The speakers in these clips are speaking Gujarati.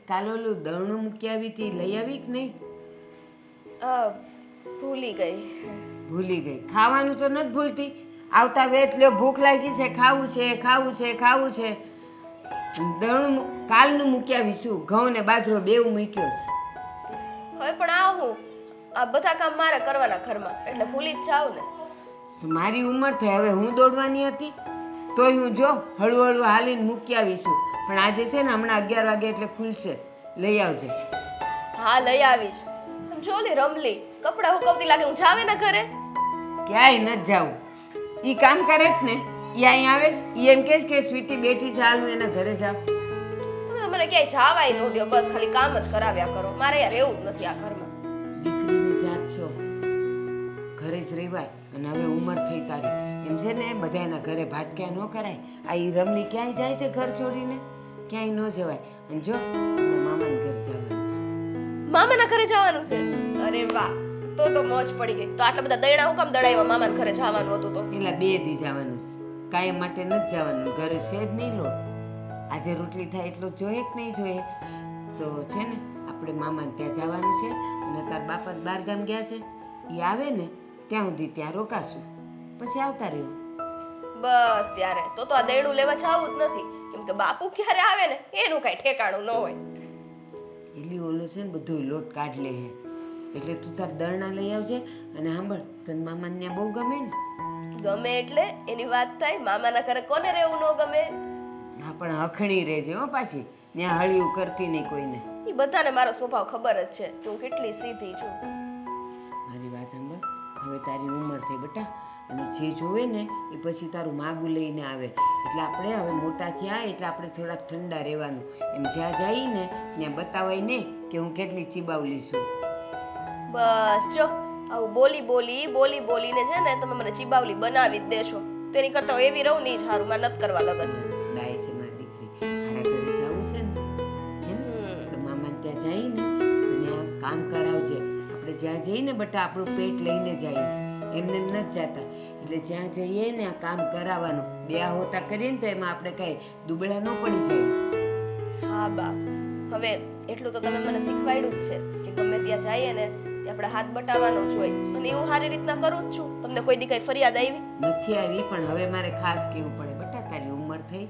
કાલ ઓલું દળનું મૂકી આવી હતી, લઈ આવી કે નહીં? ભૂલી ગઈ. ભૂલી ગઈ. ખાવાનું તો નથી ભૂલતી. આવતા વેત લ્યો, ભૂખ લાગી છે, ખાવું છે ખાવું છે ખાવું છે. દળનું કાલનું મૂકી આવીશું. ઘઉં ને બાજરો બેવ મૂક્યો છે. હવે પણ આવું આ બધા કામ મારે કરવાના ઘરમાં, એટલે ભૂલી જ જાવ ને. તો મારી ઉંમર થઈ, હવે હું દોડવાની હતી? તોય હું જો હળવું હળવું હાલીને મૂકી આવીશું. પણ આજે છે ને હમણાં 11 વાગે એટલે ખુલશે, લઈ આવજે. હા લઈ આવીશ. જો લે રમલી કપડા હુકવતી લાગે, હું જાવે ને ઘરે. ક્યાંય નથી જાવું. ઈ કામ કરે જ ને, ઈ અહીં આવે જ, ઈ એમ કહે કે સ્વીટી બેઠી છે, હાલ હું એના ઘરે જાઉં. તમે તો મને ક્યાંય જાવાય ન દો, બસ ખાલી કામ જ કરાવ્યા કરો. મારે યાર એવું જ નથી આ ઘરમાં. દીકરીની જાત છો, ઘરે જ રહેવાય. અને હવે ઉંમર થઈ તારી, એમ છે ને બધા એના ઘરે ભાટક્યા ન કરાય. આ ઈ રમણી ક્યાંય જાય છે ઘર છોડીને? ક્યાંય ન જવાય. અને જો મામાના ઘર જવાનું છે. મામાના ઘરે જવાનું છે? અરે વાહ, તો મોજ પડી ગઈ. તો આટલા બધા દયડા હું કામ દડાવ્યા મામાના ઘરે જવાનું હતું તો? પેલા 2 દી જવાનું છે, કાયમ માટે નથી જવાનું. ઘરે છે જ નહીં લોટ. આજે રોટલી થાય એટલો જોઈએ કે નહીં જોઈએ? તો છે ને આપણે મામાને ત્યાં જવાનું છે. અને તાર બાપા બહાર ગામ ગયા છે, એ આવે ને ત્યાં સુધી ત્યાં રોકાશું, પછી આવતા રહેવું. બસ ત્યારે તો આ દયડું લેવા જાવું જ નથી, કેમ કે બાપુ ક્યારે આવે ને એનું કઈ ઠેકાણું ન હોય. એલી ઓલો છે ને બધો લોટ કાઢ લે હે, એટલે તું તાર દળના લઈ આવજે. અને સાંભળ, તને મામાને ત્યાં બહુ ગમે ને? ગમે એટલે એની વાત થાય, મામાના ઘરે કોને રહેવું ન ગમે? હા, પણ હખણી રહેજે હો પાછી, ત્યાં હળિયું કરતી નહીં કોઈને. એ બધાને મારો સ્વભાવ ખબર જ છે, હું કેટલી સીધી છું. મારી વાત સાંભળ, હવે તારી ઉંમર થઈ બેટા, અને જે જોવે ને એ પછી તારું માગું લઈને આવે. એટલે આપણે હવે મોટા થયા એટલે આપણે થોડાક ઠંડા રહેવાનું. એમ જ્યાં જઈએ ને ત્યાં બતાવાય ને કે હું કેટલી ચીબાવલી છું. બસ જો આવું બોલીને છે ને તમે મને ચીબાવલી બનાવી જ દેશો. તેની કરતા હું એવી રહું નહીં જ સારું, મારે નથી કરવા લગન. ડાય છે મારી દીકરી, મારા ઘરે જવું છે ને હે, તો મામાને ત્યાં જઈએ ને તો ત્યાં કામ કરાવજે. આપણે જ્યાં જઈએ ને બટા આપણું પેટ લઈને જઈશ, એમને એમ નથી જતા. એટલે જ્યાં જઈએ ને આ કામ કરાવવાનું. બે હોતા કરીએ ને તો એમાં આપણે કઈ દુબળા ન પડી જાય. હા બા, હવે એટલું તો તમે મને શીખવાડ્યું જ છે કે ગમે ત્યાં જઈએ ને ત્યાં આપણે હાથ બટાવવાનો જ હોય, અને એવું સારી રીતના કરું જ છું. તમને કોઈ દી કઈ ફરિયાદ આવી નથી આવી, પણ હવે મારે ખાસ કહેવું પડે બેટા, તારી ઉંમર થઈ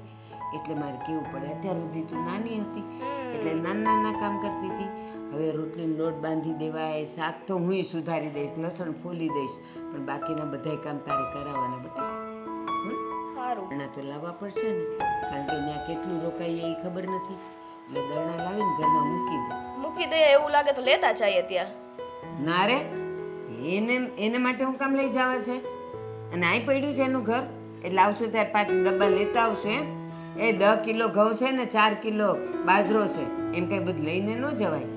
એટલે મારે કહેવું પડે. અત્યાર સુધી તું નાની હતી એટલે નાના કામ કરતી હતી. હવે રોટલીનો લોટ બાંધી દેવાય, શાક તો હુંય સુધારી દઈશ, લસણ ફોલી દઈશ, પણ બાકીના બધાય કામ તારે કરાવવાના બેટા. સારું દળણા તો લાવવા પડશે ને, કારણ કે ત્યાં કેટલું રોકાઈએ એ ખબર નથી. એટલે દળણા લાવીને ઘરમાં મૂકી દે. એવું લાગે તો લેતા જઈએ ત્યાં. ના રે, એને માટે હું કામ લઈ જવા છે? અને અહીં પડ્યું છે એનું ઘર, એટલે આવશું ત્યારે 5 ડબ્બા લેતા આવશું એમ. એ 10 કિલો ઘઉં છે ને 4 કિલો બાજરો છે, એમ કઈ બધું લઈને ન જવાય.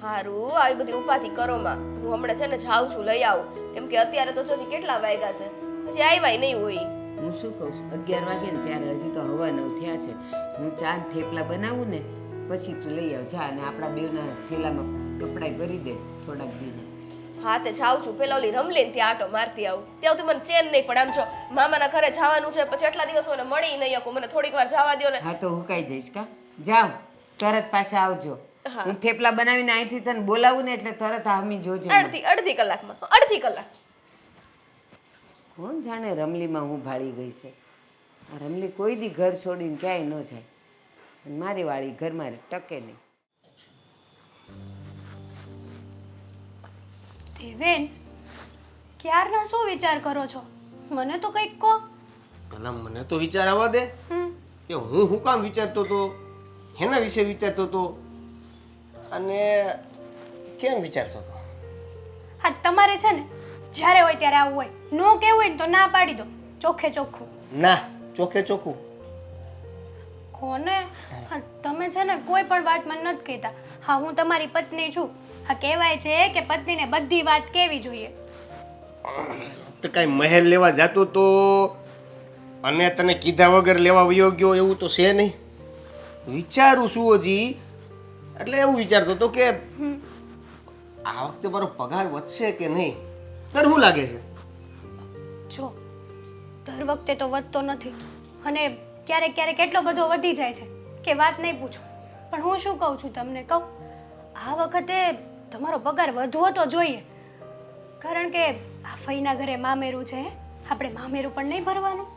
હારું, આવી બધી ઉપાધિ કરો માં. હું હમણાં છે ને જાઉં છું, લઈ આવું. કેમ કે અત્યારે તો જોજી કેટલા વાગ્યા છે, હજી આવ્યા નહીં હોય. હું શું કહું છું, 11 વાગે ને ત્યારે હજી તો 9:15 થયા છે. હું ચા ને થેપલા બનાવું ને પછી તું લઈ આવ જા, અને આપણા બેવના થેલામાં કપડાં ભરી દે થોડાક દીને. હા તે જાઉં છું, પેલા ઓલી રમલીને ત્યાં આટો મારતી આવું. ત્યાં તો મને ચેન નહીં પડે. આમ જો મામાના ઘરે જવાનું છે, પછી એટલા દિવસો મને મળી નહીં શકું. મને થોડીક વાર જવા દો ને. હા તો હુકાઈ જઈશ કા? જાવ, તરત પાછા આવજો. હું થેપલા બનાવીને અહીંથી તને બોલાવું ને એટલે તરત આમી જોજો. અડધી કલાકમાં, અડધી કલાક. કોણ જાણે રમલીમાં હું ભાળી ગઈ છે. આ રમલી કોઈ દી ઘર છોડીને ક્યાંય ન જાય, અને મારી વાળી ઘરમાં ટકે નહીં. દેવેન, ક્યારના શું વિચાર કરો છો? મને તો કંઈક કહો. ભલા મને તો વિચાર આવવા દે કે હું કામ વિચારતો હતો, એના વિશે વિચારતો હતો, અને કેમ વિચારતો હતો. હા, તમારે છે ને જ્યારે હોય ત્યારે આવવું હોય, નો કહેવું હોય ને તો ના પાડી દો, ચોખ્ખે ચોખ્ખું. ના, ચોખ્ખે ચોખ્ખું. કોને? હા, તમે છે ને કોઈ પણ વાત મને નથી કહેતા. હા, હું તમારી પત્ની છું. હા, કહેવાય છે કે પત્નીને બધી વાત કહેવી જોઈએ. તો કાંઈ મહેલ લેવા જતો તો અને તને કીધા વગર લેવા વયો ગયો એવું તો છે નહીં. વિચારું છું હજી, એટલે એવું વિચારતો હતો કે આ વખતે મારો પગાર વધશે કે નહીં. તને શું લાગે છે? જો, દર વખતે તો વધતો નથી, અને ક્યારેક ક્યારેક એટલો બધો વધી જાય છે કે વાત નહીં પૂછો. પણ હું શું કહું છું તમને કહું, આ વખતે તમારો પગાર વધવો તો જોઈએ, કારણ કે આ ફઈના ઘરે મામેરું છે, આપણે મામેરું પણ નહીં ભરવાનું.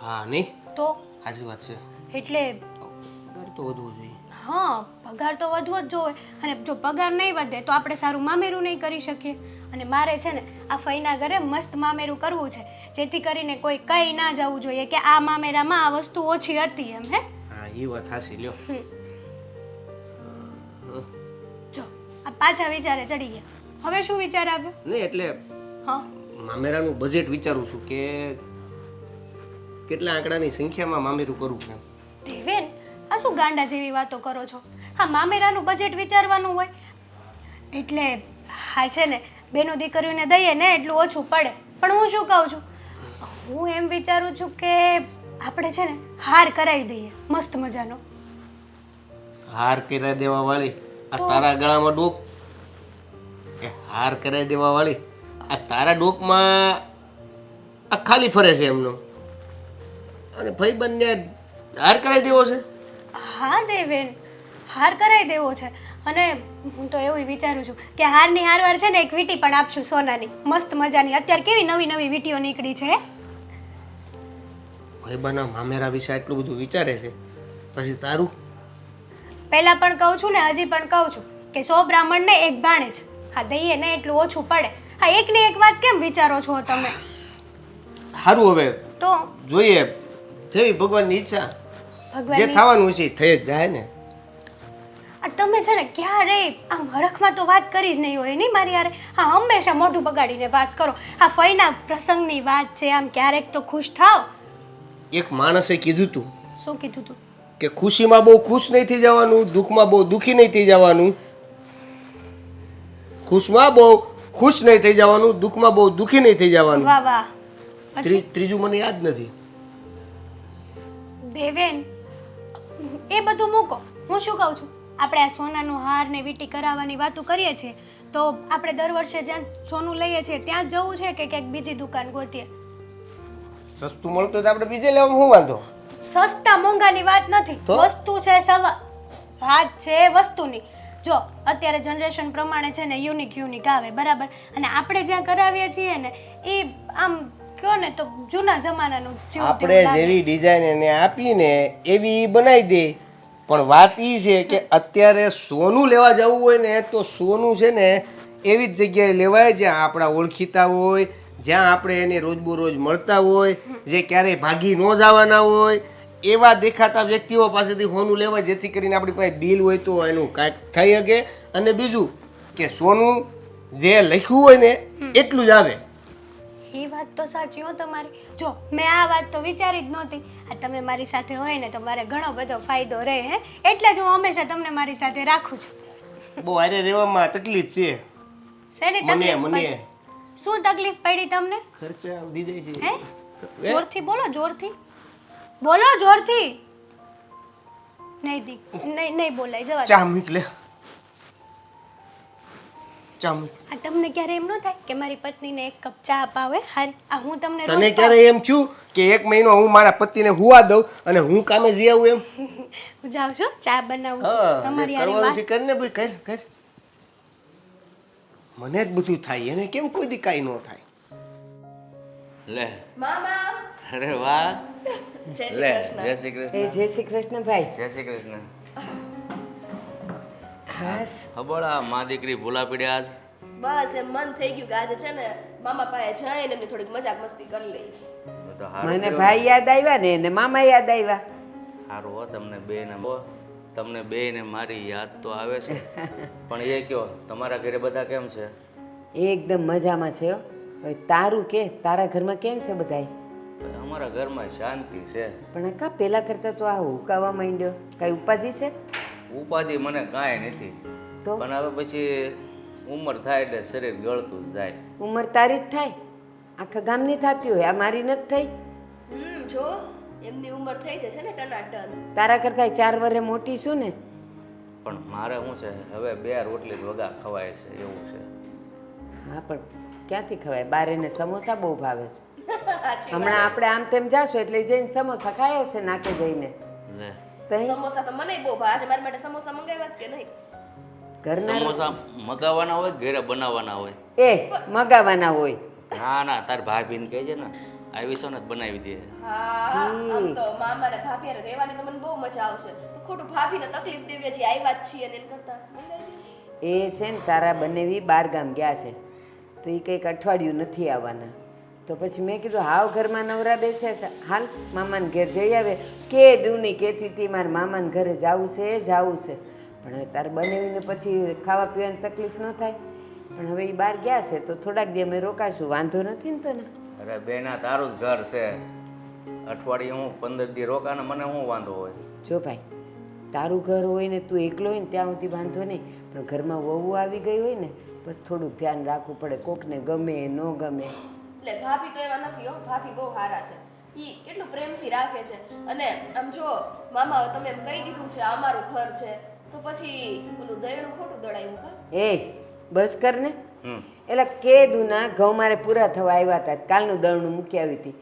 હા નહીં, તો સાચી વાત છે. એટલે પગાર તો વધવો જોઈએ. હા, પગાર તો વધવો જ જોઈએ, અને જો પગાર નહીં વધે તો આપણે સારું મામેરું નહીં કરી શકીએ. અને મારે છે ને આ ફઈના ઘરે મસ્ત મામેરું કરવું છે, જેથી કરીને કોઈ કંઈ ના જવું જોઈએ કે આ મામેરામાં આ વસ્તુ ઓછી હતી એમ. હે, હા એ વાત હાસી લ્યો. જો આ પાછા વિચારે ચડી ગયા. હવે શું વિચાર આવ્યો? નહીં એટલે હા, મામેરાનું બજેટ વિચારું છું કે કેટલા આંકડાની સંખ્યામાં મામેરું કરવું છે. દેવેન, આ શું ગાંડા જેવી વાતો કરો છો? હા, મામેરાનું બજેટ વિચારવાનું હોય એટલે હા છે ને બેનો દીકરીઓને દઈએ ને એટલું ઓછું પડે. પણ હું શું કહું છું, હું એમ વિચારું છું કે આપણે છે ને હાર કરાવી દઈએ મસ્ત મજાનો. હાર કરાવી દેવા વાળી આ તારા ગળામાં ડોક, એ હાર કરાવી દેવા વાળી આ તારા ડોકમાં આ ખાલી ફરે છે એમનો, અને ભાઈબંધને હાર કરાવી દેવો છે. હા દેવેન, હાર કરાવી દેવો છે. અને હું તો એવું વિચારું છું કે હારની હારવાર છે ને એક વીંટી પણ આપશું સોનાની, મસ્ત મજાની. અત્યારે કેવી નવી નવી વીંટીઓ નીકળી છે. ભાઈબંધના મામેરા વિશે આટલું બધું વિચારે છે, પછી તારું પહેલા પણ કહું છું ને હજી પણ કહું છું કે 100 બ્રાહ્મણને એક ભાણેજ. હા, દઈએ ને એટલું ઓછું પડે. હા, એકની એક વાત કેમ વિચારો છો તમે? સારું હવે તો જોઈએ, જેવી ભગવાનની ઈચ્છા, જે ભગવાન થવાનું છે એ થઈ જ જાય ને. તમે છે ને ક્યારે આમ હરખમાં તો વાત કરી જ નહીં હોય નહીં મારી યાર. હા, હંમેશા મોઢું બગાડીને વાત કરો. હા, ફઈના પ્રસંગની વાત છે, આમ ક્યારેક તો ખુશ થાવ. એક માણસે કીધું તું શું કીધું તું? કે ખુશીમાં બહુ ખુશ નહીં થઈ જવાનું, દુઃખમાં બહુ દુઃખી નહીં થઈ જવાનું. ખુશમાં બહુ ખુશ નહીં થઈ જવાનું, દુઃખમાં બહુ દુઃખી નહીં થઈ જવાનું. વાહ વાહ. પછી ત્રીજું મને યાદ નથી. દેવેન, એ બધું મૂકો. હું શું કહું છું, આપણે આ સોનાનો હાર ને વીંટી કરાવવાની વાતો કરીએ છીએ, તો આપણે દર વર્ષે જ્યાં સોનું લઈએ છીએ ત્યાં જ જવું છે કે ક્યાંક બીજી દુકાન ગોતીએ? સસ્તું મળતું હોય તો આપણે બીજે લેવામાં શું વાંધો? સસ્તા મોંઘાની વાત નથી, તો? વસ્તુ છે વાત છે વસ્તુની. જો અત્યારે જનરેશન પ્રમાણે છે ને યુનિક આવે બરાબર, અને આપણે જ્યાં કરાવીએ છીએ ને એ આમ કયો ને તો જૂના જમાનાનું જેવું આપણે તેવું લાગે. જેવી ડિઝાઇન એને આપીને એવી ઈ બનાવી દે. પણ વાત એ છે કે અત્યારે સોનું લેવા જવું હોય ને તો સોનું છે ને એવી જ જગ્યાએ લેવાય જ્યાં આપણા ઓળખીતા હોય, જ્યાં આપણે એને રોજબરોજ મળતા હોય, જે ક્યારેય ભાગી ન જવાના હોય એવા દેખાતા વ્યક્તિઓ પાસેથી સોનું લેવાય, જેથી કરીને આપણી પાસે બિલ હોય તો એનું કાંઈક થઈ શકે. અને બીજું કે સોનું જે લખ્યું હોય ને એટલું જ આવે. એ વાત તો સાચી હો તમારી. જો મેં આ વાત તો વિચારી જ નહોતી. આ તમે મારી સાથે હોય ને તો મારે ઘણો બધો ફાયદો રહે. હે, એટલે જ હું હંમેશા તમને મારી સાથે રાખું છું. બહુ હારે રહેવામાં તકલીફ છે શેની મને. તકલીફ મને પડી? શું તકલીફ પડી તમને? ખર્ચા વધી જાય હે, છે. જોરથી બોલો, જોરથી બોલો, જોરથી. નહીં બોલાય, જવા દો. ચા મૂક લે, ચા મૂક. આ તમને ક્યારે એમ ન થાય કે મારી પત્નીને એક કપ ચા અપાવે? હારી, આ હું તમને તને રોજ ક્યારે એમ થયું કે એક મહિનો હું મારા પતિને હુવા દઉં અને હું કામે જઈ આવું એમ? હું જાઉં છું, ચા બનાવું છું. હા, જે તમારી હારે કરવાનું વાત છે કર ને ભાઈ, કર કર. મને જ બધું થાય, એને કેમ કોઈ દી કાંઈ ન થાય? લે, મામા અરે વાહ. જય શ્રી લે, કૃષ્ણ. જય શ્રી એ કૃષ્ણ. જય શ્રી કૃષ્ણ ભાઈ. જય શ્રી કૃષ્ણ. હાસ, હબોળા માં દીકરી ભૂલા પડ્યા આજ. બસ એમ મન થઈ ગયું કે આજે છે ને મામા પાસે જઈને એમની થોડીક મજાક મસ્તી કરી લઈ. તો હારું મને કર્યું. ભાઈ યાદ આવ્યા ને એને મામા યાદ આવ્યા. હારું હો, તમને બેયને મારી યાદ તો આવે છે. પણ એ કયો, તમારા ઘરે બધા કેમ છે? એકદમ મજામાં છે હો. હવે તારું કે, તારા ઘરમાં કેમ છે બધાય? અમારા ઘરમાં શાંતિ છે. પણ આ કા પેલા કરતા તો આ હુકાવા માંડ્યો, કઈ ઉપાધિ છે? ઉપાધિ મને કાંઈ નથી, તો પણ હવે પછી ઉંમર થાય એટલે શરીર ગળતું જ જાય. ઉંમર તારી જ થાય, આખા ગામની થતી હોય, આ મારી નથી થઈ. જો એમની ઉંમર થઈ છે ને ટનાટન. તારા કરતા 4 વર્ષે મોટી છું ને. પણ મારે શું છે, હવે 2 રોટલી જ વગા ખવાય છે એવું છે. હા, પણ ક્યાંથી ખવાય? બાર એને સમોસા બહુ ભાવે છે. સાચી હમણાં આપણે આમ તેમ જાશું એટલે જઈને સમોસા ખાયો છે નાકે જઈને. લે, તઈ સમોસા તો મને બહુ ભાવે. આજે મારા માટે સમોસા મંગાવ્યા કે નહીં? ઘરના સમોસા મગાવવાના હોય ઘરે બનાવવાના હોય? એ મગાવાના હોય. ના ના, તાર ભાભીને કહેજે ને આવીશો ને તો બનાવી દે. હા આમ તો મામા ને ભાભી હારે રહેવાની તો મને બહુ મજા આવશે. તો ખોટું ભાભીને તકલીફ દેવી હજી આવ્યા જ છીએ ને એમ કરતા મંગાવી દઈએ. એ છે ને તારા બંનેવી બાર ગામ ગયા છે તો એ કંઈક અઠવાડિયું નથી આવવાના. તો પછી મેં કીધું હાવ ઘરમાં નવરા બેસે છે, હાલ મામાને ઘેર જઈ આવે. કે દૂની કહેતી હતી મારે મામાને ઘરે જવું છે જવું છે, પણ હવે તારે બંનેવીને પછી ખાવા પીવાની તકલીફ ન થાય. પણ હવે એ બહાર ગયા છે તો થોડાક દી અમે રોકાશું, વાંધો નથી ને તને? અરે બેના તારું જ ઘર છે, અઠવાડિયે હું 15 દી રોકાને મને શું વાંધો હોય? જો ભાઈ, તારું ઘર હોય ને તું એકલો હોય ને ત્યાં સુધી વાંધો નહીં, પણ ઘરમાં વહુ આવી ગઈ હોય ને બસ થોડુંક ધ્યાન રાખવું પડે. કોકને ગમે ન ગમે. એટલે ભાભી તો એવા નથી હો, ભાભી બહુ સારા છે. ઈ કેટલું પ્રેમથી રાખે છે. અને આમ જો મામા તમે એમ કહી દીધું છે આ અમારું ઘર છે તો પછી પેલું દયણું ખોટું દળાયું કા? એ બસ કર ને. એટલે કે દુના ઘઉં મારે પૂરા થવા આવ્યા હતા, કાલનું દળનું મૂકી આવી હતી.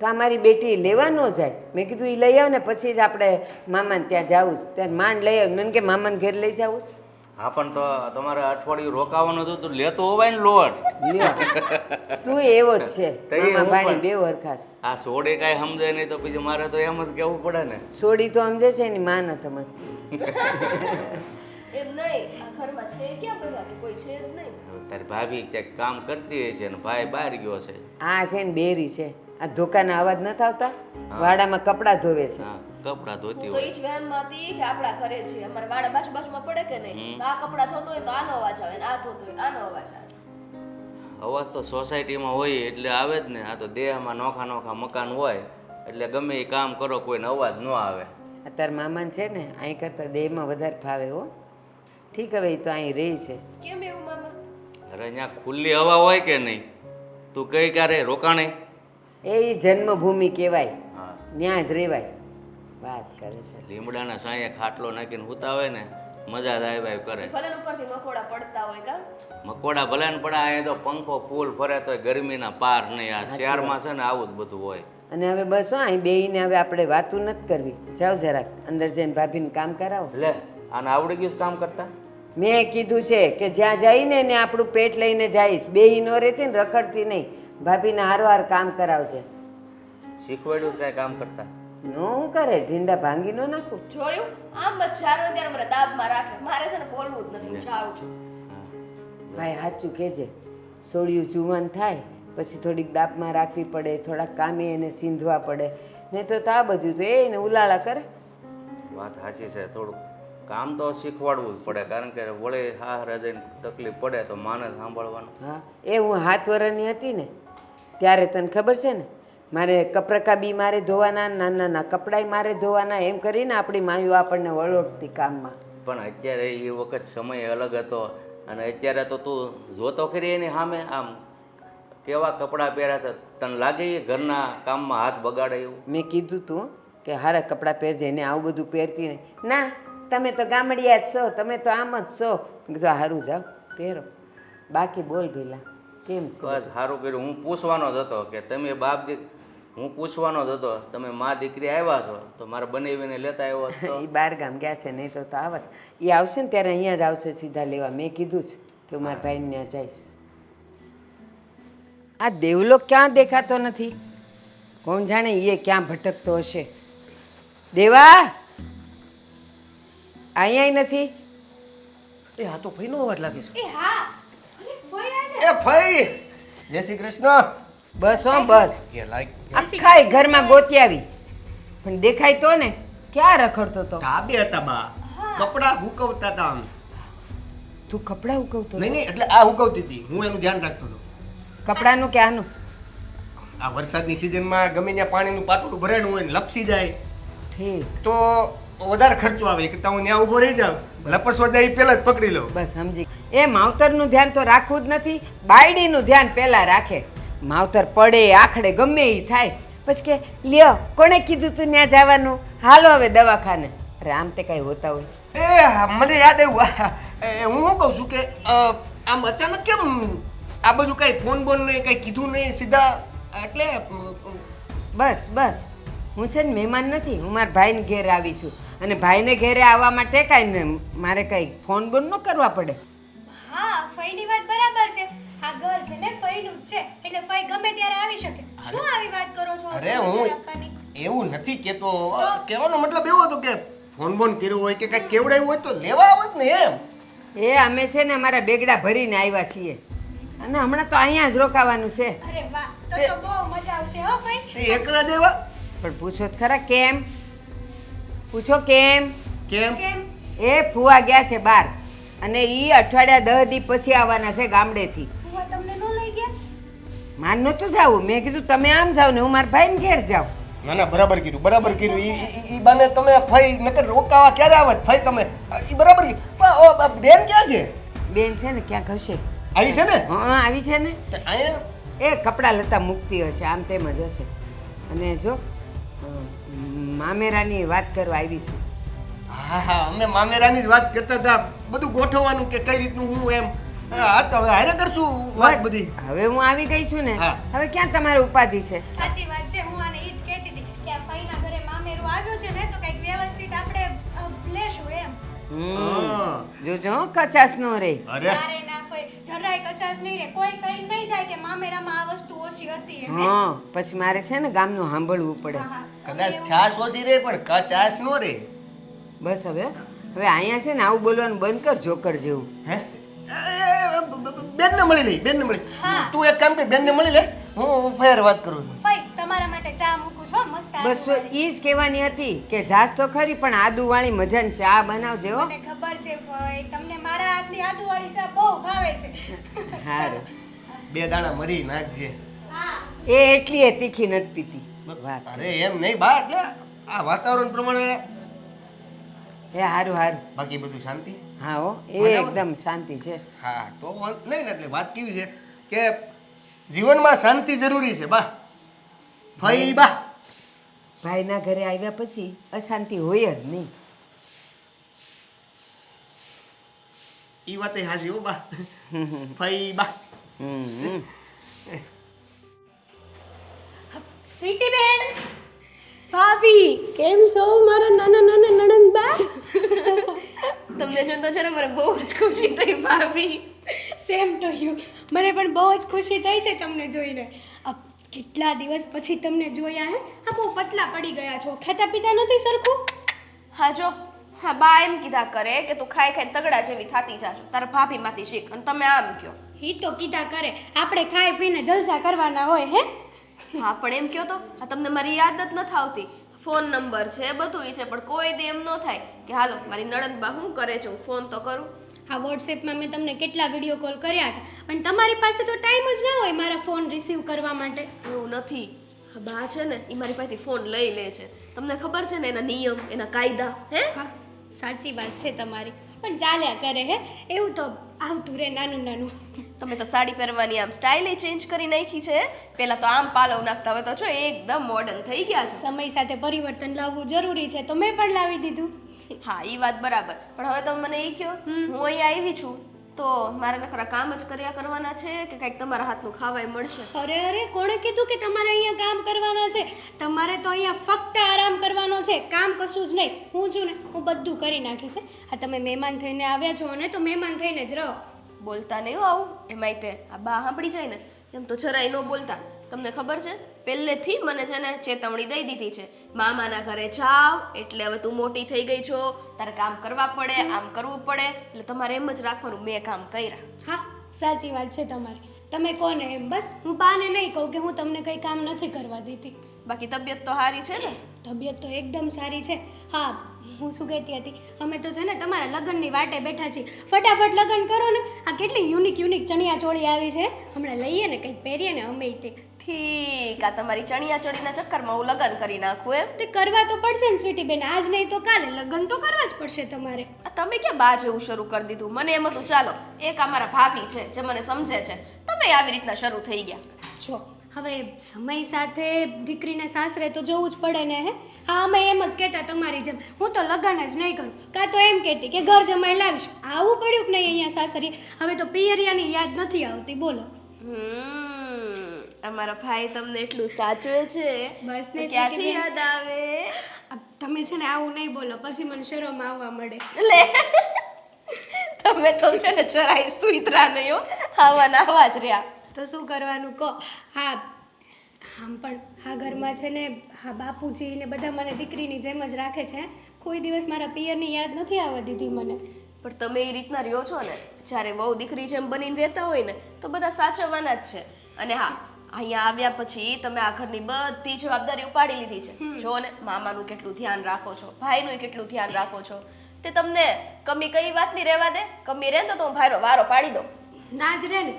તો આ મારી બેટી લેવા ન જાય. મેં કીધું એ લઈ આવ ને પછી જ આપણે મામાને ત્યાં જાવું. ત્યારે માંડ લઈ આવ. મને કે મામાને ઘેર લઈ જાવું. હા પણ તો તમારે અઠવાડિયું રોકાવાનું હતું તો લેતો હોવાય ને લોટ. તું એવો જ છે, તો એ મામા હું ભાણી પણ. બે વરખાસ. આ સોડે કાંઈ સમજે નહીં તો પછી મારે તો એમ જ કહેવું પડે ને. સોડી તો સમજે છે એની માં ન સમજતી. એમ નહીં, આ ઘરમાં છે ક્યાં બધા કે કોઈ છે જ નહીં. તારી ભાભી ક્યાંક કામ કરતી હોય છે ને ભાઈ બહાર ગયો છે. આ છે ને બેરી છે, આ ધોકાના અવાજ નથી આવતા? વાડામાં કપડાં ધોવે છે. હા, કપડાં ધોતી હું તો હોય. ઈ જ વહેમમાં હતી કે આપણા ઘરે છે, અમારા વાડા બાજુમાં પડે કે નહીં, તો આ કપડાં ધોતો હોય તો આનો અવાજ આવે ને આ ધોતો હોય તો આનો અવાજ આવે. અવાજ તો સોસાયટીમાં હોય એટલે આવે જ ને. આ તો દેહમાં નોખા નોખા મકાન હોય એટલે ગમે એ કામ કરો કોઈને અવાજ ન આવે. અત્યારે મામાને છે ને અહીં કરતાં દેહમાં વધારે ફાવે હો. ઠીક, હવે એ તો અહીં રહી છે. કેમ એવું મામા? અરે અહીંયા ખુલ્લી હવા હોય કે નહીં? તું કઈ ક્યારે રોકાણે? એ જન્મભૂમિ કહેવાય, હા, ત્યાં જ રહેવાય. વાત કરે છે. લીમડાના સાંયે ખાટલો નાખીને સૂતા હોય ને મજા જ આવ્યા કરે. ભલે ને ઉપરથી મકોડા પડતા હોય કા? મકોડા ભલે ને પડે, અહીંયા તો પંખો ફૂલ ફરે તોય ગરમીના પાર નહીં. આ શહેરમાં છે ને આવું જ બધું હોય. અને હવે બસ હો, અહીં બેહીને હવે આપણે વાતું નથી કરવી. જાઓ જરાક અંદર જઈને ભાભીને કામ કરાવો. લે, આને આવડી ગયું છે કામ કરતા? મેં કીધું છે કે જ્યાં જઈને ને આપણું પેટ લઈને જઈશ, બેહી ન રહેતી ને રખડતી નહીં. ભાભીને હારોહાર કામ કરાવજે. શીખવાડ્યું છે કાંઈ કામ કરતા? નો હું કરે, ઢીંડા ભાંગી ન નાખું. જોયું? આમ જ ચારો ત્યારે મને દાબમાં રાખે. મારે છે ને બોલવું જ નથી, હું જાઉં છું. ભાઈ સાચું કહેજે, સોડિયું જુવાન થાય પછી થોડીક દાબમાં રાખવી પડે, થોડાક કામે એને સીંધવા પડે, નહીં તો આ બધું તો એને ઉલાળા કરે. વાત સાચી છે. થોડુંક કામ તો શીખવાડવું જ પડે, કારણ કે વળે હારે જઈને તકલીફ પડે તો માને સાંભળવાનું. હા, એ હું 7 વર્ષની હતી ને ત્યારે તને ખબર છે ને, મારે કપરકા બી મારે ધોવાના, નાના નાના કપડાય મારે ધોવાના, એમ કરીને આપણી માયું આપણને વળોટતી કામમાં. પણ અત્યારે એ વખત સમય અલગ હતો અને અત્યારે તો તું જોતો ખરી એની સામે આમ કેવા કપડાં પહેર્યા હતા. તને લાગે એ ઘરના કામમાં હાથ બગાડે એવું? મેં કીધું તું કે હારા કપડાં પહેરજે, એને આવું બધું પહેરતી નહીં. ના, તમે તો ગામડિયા જ છો, તમે તો આમ જ છો. મેં કીધું સારું જાઓ પહેરો. બાકી બોલ ભીલા, કેમ છે? બસ સારું કર્યું. હું પૂછવાનો જ હતો કે તમે બાપ હું પૂછવાનો જ હતો તમે મા દીકરી આવ્યા છો તો મારે બનાવીને લેતા આવ્યો તો. એ બાર ગામ ગયા છે, નહીં તો આવત. એ આવશે ને ત્યારે અહીંયા જ આવશે સીધા લેવા. મેં કીધું છે કે હું મારા ભાઈને ત્યાં જઈશ. આ દેવલો ક્યાં દેખાતો નથી? કોણ જાણે એ ક્યાં ભટકતો હશે. દેવા અહીંયા નથી. એ આ તો ફઈનો અવાજ લાગે છે. એ હા, અરે ફોઈ આને. એ ફઈ, જય શ્રી કૃષ્ણ. બસ હો બસ, કે લાઈક આખા ઘરમાં ગોતી આવી પણ દેખાય તો ને. ક્યાં રખડતો તો? ધાબે હતા બા, કપડા હુકવતા હતા આમ. તું કપડાં ઉકવતો? નહીં નહીં, એટલે આ હુકવતી હતી, હું એનું ધ્યાન રાખતો હતો. કપડાનું કે આનું? આ વરસાદની સિઝનમાં ગમે ત્યાં પાણીનું પાટલું ભરાયેલું હોય ને લપસી જાય ઠીક, તો વધારે ખર્ચો આવે કે હું ત્યાં ઊભો રહી જાઉં, લપસવા જાય એ પહેલા જ પકડી લઉં. બસ સમજી. એ માવતરનું ધ્યાન તો રાખવું જ નથી, બાયડીનું ધ્યાન પહેલા રાખે. માવતર પડે આખડે ગમે એ થાય પછી કે લ્યો કોણે કીધું તું ત્યાં જવાનું, હાલો હવે દવાખાને. અરે આમ તે કાંઈ હોતા હોય? એ મને યાદ આવ્યું, હું શું કહું છું કે આમ અચાનક કેમ આ બધું કાંઈ ફોન બોન નહીં, કાંઈ કીધું નહીં સીધા? એટલે બસ બસ, હું છે ને મહેમાન નથી, હું મારા ભાઈને ઘેર આવી છું. અને ભાઈને ઘેરે આવવા માટે કાંઈ ને મારે કાંઈ ફોન બોન ન કરવા પડે. હા ફઈની વાત બરાબર છે. આ ઘર છે ને ફઈનું જ છે એટલે ફઈ ગમે ત્યારે આવી શકે. શું આવી વાત કરો છો? અરે હું એવું નથી કહેતો. કહેવાનો મતલબ એવો હતો કે ફોન બોન કર્યો હોય કે કાંઈક કેવડાવ્યું હોય તો લેવા આવત ને એમ. એ અમે છે ને અમારા બેગડા ભરીને આવ્યા છીએ અને હમણાં તો અહીંયા જ રોકાવાનું છે. અરે વાહ તો બહુ મજા આવશે હો ફઈ. તે એકલા જ આવ્યા? પણ પૂછો તો ખરા કેમ? પૂછો કેમ? કેમ? કેમ? એ ફુવા ગયા છે બહાર અને ઈ અઠવાડિયા 10 દી પછી આવવાના છે ગામડેથી. ફુવા તમને ન લઈ ગયા? માર નહોતું જાવું. મેં કીધું તમે આમ જાઓ ને હું મારા ભાઈને ઘેર જાઉં. ના ના બરાબર કીધું બરાબર કીધું. ઈ બાને તમે ફઈ નકર રોકાવા ક્યારે આવત ફઈ તમે? ઈ બરાબર કીધું. બેન ક્યાં છે? બેન છે ને ક્યાંક હશે. આવી છે ને? હા આવી છે ને. તે અહીંયા એ કપડાં લતા મૂકતી હશે આમ તેમ જ હશે. અને જો મામેરાની વાત કરવા આવી છું. હા હા અમે મામેરાની જ વાત કરતા હતા. બધું ગોઠવવાનું કે કઈ રીતનું હું એમ. હા તો હવે હારે કરશું વાત બધી. હવે હું આવી ગઈ છું ને હા. હવે ક્યાં તમારે ઉપાધિ છે? સાચી વાત છે. હું આને ઈ જ કહેતી હતી કે આ ફઈના ઘરે મામેરું આવ્યું છે ને તો કંઈક વ્યવસ્થિત આપણે લેશું એમ. જોજો હો, કચાશ નો રે. અરે અરે ના ફઈ જરાય કચાશ નહીં રે. કોઈ કઈ નહીં જાય કે મામેરામાં આ વસ્તુ ઓછી હતી એમ. હા પછી મારે છે ને ગામનું સાંભળવું પડે. હા, હા. કદાચ છાસ ઓછી રે પણ કચાશ નો રે. બસ હવે અહીંયા છે ને આવું બોલવાનું બંધ કર જોકર જેવું. હે બેનને મળી લઈ બેનને મળી. હા. તું એક કામ કર બેનને મળી લે. હું ફેર વાત કરું છું. ફઈ તમારા માટે ચા મૂકું છો મસ્ત બસ આદુવાળી. ઈ જ કહેવાની હતી કે જાસ તો ખરી પણ આદુવાળી મજાની ચા બનાવજે હો. મને ખબર છે ફઈ તમને મારા હાથની આદુવાળી ચા બહુ ભાવે છે. હારું. બે દાણા મરી નાખજે. હા એ એટલી એ તીખી નથી પીતી. વાત. અરે એમ નહીં બા એટલે આ વાતાવરણ પ્રમાણે. એ હારું હારું. બાકી બધું શાંતિ? હા હો એ મજામાં? એકદમ શાંતિ છે. હા તો વાંધો નહીં ને એટલે વાત કેવી છે કે જીવનમાં શાંતિ જરૂરી છે બા. ફઈ બા ભાઈના ઘરે આવ્યા પછી અશાંતિ હોય જ નહીં. ઈ વાતે હાસી હો બા. ફઈ બા હમ. સ્વીટી બેન ભાભી કેમ છો મારા નાના નાના નણંદબા? તમને જોઈને તો છે ને મને બહુ જ ખુશી થઈ ભાભી. Same to you. મને પણ બહુ જ ખુશી થઈ છે તમને જોઈને. કેટલા દિવસ પછી તમને જોયા હે. આ બહુ પતલા પડી ગયા છો. ખાતા પીતા નથી સરખું? હા જો હા બા એમ કીધા કરે કે તું ખાઈ ખાઈ તગડા જેવી થાતી જાશો તારા ભાભીમાંથી શીખ અને તમે આમ કહો. ઈ તો કીધા કરે આપણે ખાઈ પીને જલસા કરવાના હોય હે. હા પણ એમ કહો તો આ તમને મારી યાદ જ નથી આવતી. ફોન નંબર છે બધું છે પણ કોઈ દી એમ ન થાય કે હાલો મારી નણંદબા શું કરે છે હું ફોન તો કરું. આ વોટ્સએપમાં મેં તમને કેટલા વિડીયો કોલ કર્યા હતા પણ તમારી પાસે તો ટાઈમ જ ના હોય મારા ફોન રિસીવ કરવા માટે. એવું નથી. હા બા છે ને એ મારી પાસેથી ફોન લઈ લે છે. તમને ખબર છે ને એના નિયમ એના કાયદા હે. હા સાચી વાત છે તમારી પણ ચાલ્યા કરે હે. એવું તો આવતું રે નાનું નાનું. તમે તો સાડી પહેરવાની આમ સ્ટાઇલ ચેન્જ કરી નાખી છે. પહેલા તો આમ પાલવ નાખતા હવે તો જો એકદમ મોડર્ન થઈ ગયા છે. સમય સાથે પરિવર્તન લાવવું જરૂરી છે તો મેં પણ લાવી દીધું. હા એ વાત બરાબર પણ હવે તમે મને એ કહો હું અહીંયા આવી છું તો મારે નખરા કામ જ કર્યા કરવાના છે કે કંઈક તમારા હાથનું ખાવાય મળશે? અરે અરે કોણે કીધું કે તમારે અહીંયા કામ કરવાના છે? તમારે તો અહીંયા ફક્ત આરામ કરવાનો છે કામ કશું જ નહીં. હું છું ને હું બધું કરી નાખીશ. આ તમે મહેમાન થઈને આવ્યા છો ને તો મહેમાન થઈને જ રહો. બોલતા નહીં હો આવું એમાંય તે આ બા સાંભળી જાય ને એમ તો જરાય ન બોલતા. તમને ખબર છે પહેલેથી મને છે ને ચેતવણી દઈ દીધી છે મામાના ઘરે જાવ એટલે હવે તું મોટી થઈ ગઈ છો તારે કામ કરવા પડે આમ કરવું પડે એટલે તમારે એમ જ રાખવાનું મેં કામ કર્યા. હા સાચી વાત છે તમારી. તમે કોને એમ બસ હું બાને નહીં કહું કે હું તમને કંઈ કામ નથી કરવા દેતી. બાકી તબિયત તો સારી છે ને? તબિયત તો એકદમ સારી છે. હા હું શું કહેતી હતી અમે તો છે ને તમારા લગ્નની વાટે બેઠા છીએ. ફટાફટ લગ્ન કરો ને. આ કેટલી યુનિક ચણિયા ચોળી આવી છે હમણાં લઈએ ને કંઈક પહેરીએ ને અમે તે. ઠીક આ તમારી ચણિયા ચોળીના ચક્કરમાં હું લગ્ન કરી નાખું એમ? તે કરવા તો પડશે ને સ્વીટી બેન. આજ નહીં તો કાલે લગ્ન તો કરવા જ પડશે તમારે. આ તમે ક્યાં બા જેવું શરૂ કરી દીધું? મને એમ હતું ચાલો એક અમારા ભાભી છે જે મને સમજે છે તમે આવી રીતના શરૂ થઈ ગયા. જો હવે સમય સાથે દીકરીને સાસરે તો જવું જ પડે ને હે. હા અમે એમ જ કહેતા તમારી જેમ હું તો લગ્ન જ નહીં કરું કાં તો એમ કહેતી કે ઘર જમાઈ લાવીશ. આવું પડ્યું કે નહીં અહીંયા સાસરી. હવે તો પિયરિયાની યાદ નથી આવતી બોલો. અમારા ભાઈ તમને એટલું સાચવે છે બસ તો ને ક્યાંથી સ્વીટી બેન. યાદ આવે? તમે છે ને આવું નહીં બોલો, પછી મને શરમ આવવા મળે. લે તમે તો છે ને જરાય સુઈતરા નહીં હો, આવા ને આવા જ રહ્યા. તો શું કરવાનું કહો? હા, આમ પણ આ ઘરમાં છે ને હા બાપુજી ને બધા મને દીકરીની જેમ જ રાખે છે. કોઈ દિવસ મારા પિયરની યાદ નથી આવવા દીધી મને. પણ તમે એ રીતના રહ્યો છો ને, જ્યારે વહુ દીકરી જેમ બનીને રહેતા હોય ને તો બધા સાચવવાના જ છે. અને હા, અહીંયા આવ્યા પછી તમે આ ઘરની બધી જવાબદારી ઉપાડી લીધી છે. જો ને, મામાનું કેટલું ધ્યાન રાખો છો, ભાઈનું કેટલું ધ્યાન રાખો છો. તે તમને કમી કઈ વાતની રહેવા દે? કમી રહે ને તો હું ભાઈનો વારો પાડી દઉં. ના જ રહે ને,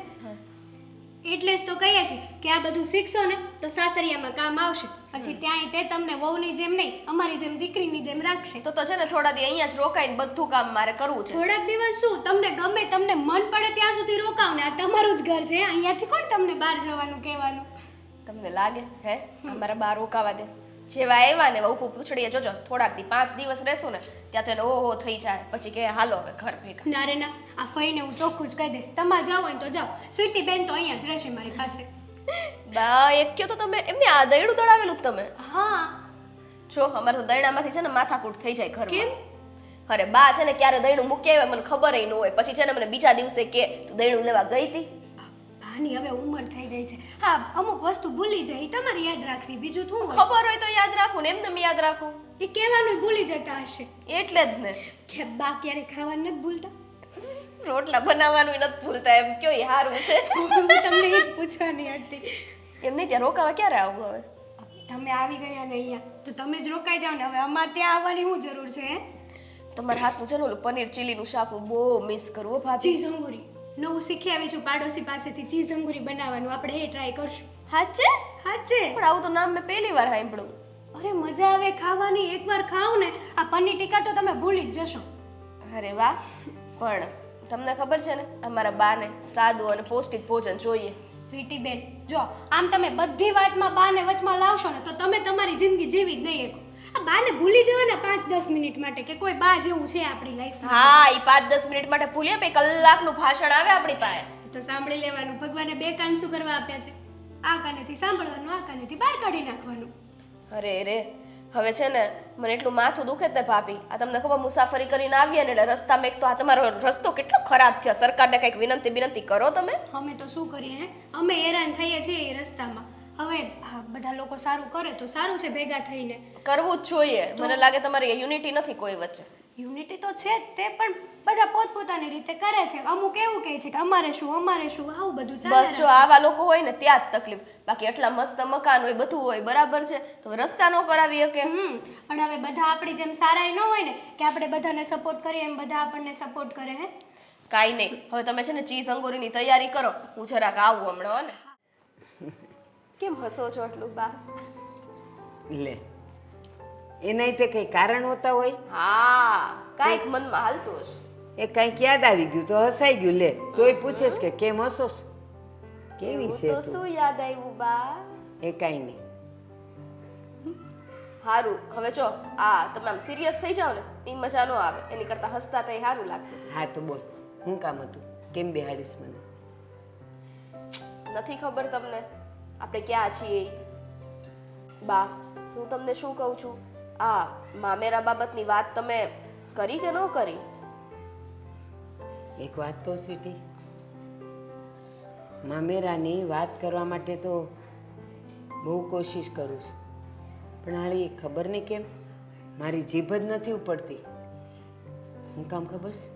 એટલે જ તો કહીએ છીએ કે આ બધું શીખશો ને તો સાસરિયામાં કામ આવશે. પછી ત્યાંય તે તમને વહુની જેમ નહીં, અમારી જેમ દીકરીની જેમ રાખશે. તો છે ને થોડા દી અહીંયા જ રોકાઈને બધું કામ મારે કરવું છે. થોડાક દિવસ શું, તમને ગમે તમને મન પડે ત્યાં સુધી રોકાવ ને. આ તમારું જ ઘર છે, અહીંયાથી કોણ તમને બહાર જવાનું કહેવાનું? તમને લાગે હે અમારા બહાર રોકાવા દે? જેવા આવ્યા ને ઉભું પૂછડીએ જોજો, થોડાક દી 5 દિવસ રહેશું ને ત્યાં તો એને ઓહો થઈ જાય. પછી કે હાલો હવે ઘર ભેગા. ના રે ના, આ ફઈને હું ચોખ્ખું જ કહી દઈશ, તમારે જાવ હોય ને તો જાઓ. સ્વીટી બેન તો અહીંયા જ રહેશે મારી પાસે. બા એક કયો તો તમે એમને આ દયડું દળાવેલું જ તમે. હા. જો અમારે તો દયડામાંથી છે ને માથાકૂટ થઈ જાય ઘરમાં. કેમ? અરે બા છે ને ક્યારે દયડું મૂકી આવે મને ખબર ન હોય. પછી છે ને મને બીજા દિવસે કે તું દયડું લેવા ગઈ હતી. બાની હવે ઉંમર થઈ ગઈ છે. હા, અમુક વસ્તુ ભૂલી જાય ઈ તમારે યાદ રાખવી, બીજું શું હોય? ખબર હોય તો યાદ રાખું ને એમને યાદ રાખું. એ કહેવાનું ભૂલી જતા હશે એટલે જ ને કે બા ક્યારે ખાવાનું નથી ભૂલતા. રોટલા બનાવવાનું નથી ભૂલતા એમ કયો એ સારું છે. હું તમને એ જ પૂછવાની હતી. એમને ત્યાં રોકાવા ક્યારે આવું હવે? તમે આવી ગયા ને અહીંયા તો તમે જ રોકાઈ જાઓ ને. હવે અમારે ત્યાં આવવાની શું જરૂર છે? હે, તમારા હાથનું છે ને ઓલું પનીર ચીલીનું શાક હું બહુ મિસ કરું હો ભાભી. ચીઝ અંગુરી નવું શીખી આવી છું પાડોશી પાસેથી. ચીઝ અંગુરી બનાવવાનું આપણે એ ટ્રાય કરશું. હાચે? હાચે? પણ આવું તો નામ મેં પહેલી વાર સાંભળ્યું. અરે મજા આવે ખાવાની. એકવાર ખાવ ને આ પનીર ટીકા તો તમે ભૂલી જ જશો. અરે વાહ. પણ તમને ખબર છે ને અમારા બાને સાદું અને પૌષ્ટિક ભોજન જોઈએ. સ્વીટી બેન, જો આમ તમે બધી વાતમાં બાને વચમાં લાવશો ને તો તમે તમારી જિંદગી જીવી જ નહીં શકો. આ બાને ભૂલી જવાના 5-10 મિનિટ માટે કે કોઈ બા જેવું છે આપણી લાઈફમાં. હા, એ 5-10 મિનિટ માટે ભૂલ્યા પછી કલાકનું ભાષણ આવે આપણી પાસે. તો સાંભળી લેવાનું. ભગવાને 2 કાન શું કરવા આપ્યા છે? આ કાનેથી સાંભળવાનું, આ કાનેથી બહાર કાઢી નાખવાનું. અરે રે, હવે છે ને મને એટલું માથું દુખે તે ભાભી. આ તમને ખબર મુસાફરી કરીને આવીએ ને એટલે રસ્તામાં એક તો આ તમારો રસ્તો કેટલો ખરાબ થયો. સરકારને કંઈક વિનંતી કરો તમે. અમે તો શું કરીએ હે? અમે હેરાન થઈએ છીએ એ રસ્તામાં. હવે આ બધા લોકો સારું કરે તો સારું છે, ભેગા થઈને કરવું જ જોઈએ. મને લાગે તમારી યુનિટી નથી કોઈ વચ્ચે. યુનિટી તો છે જ તે, પણ બધા પોતપોતાની રીતે કરે છે. અમુક એવું કહે છે કે અમારે શું આવું બધું ચાલે. બસ જો આવા લોકો હોય ને ત્યાં જ તકલીફ. બાકી એટલા મસ્ત મકાન હોય બધું હોય બરાબર છે તો રસ્તા ન કરાવી શકે. પણ હવે બધા આપણી જેમ સારા ન હોય ને કે આપણે બધાને સપોર્ટ કરીએ એમ બધા આપણને સપોર્ટ કરે. હે કાંઈ નહીં, હવે તમે છે ને ચીઝ અંગુરીની તૈયારી કરો. હું જરાક આવું હમણાં. ને કેમ હસો છો આટલું બા? લે, એનાય તે કઈ કારણ હોતા હોય? હા, કાંઈક મનમાં હાલતું હશે. એ કંઈક યાદ આવી ગયું તો હસાઈ ગયું. લે, તોય પૂછેસ કે કેમ હસોસ? કેવી છે તો તું? શું યાદ આવ્યું બા? એ કાંઈ નહીં. હારું, હવે જો તમે આમ સિરિયસ થઈ જાઓ ને એ મજા ન આવે. એની કરતા હસતા તો સારું લાગતું. હા તો બોલ, શું કામ હતું? કેમ બેહાડીશ મને? નથી ખબર તમને આપણે ક્યાં છીએ બા? હું તમને શું કહું છું, આ મામેરા બાબતની વાત તમે કરી કે ન કરી? એક વાત કહું સ્વીટી, મામેરાની વાત કરવા માટે તો બહુ કોશિશ કરું છું, પણ હાલી ખબર નહીં કેમ મારી જીભ જ નથી ઉપડતી. હું કામ ખબર છે?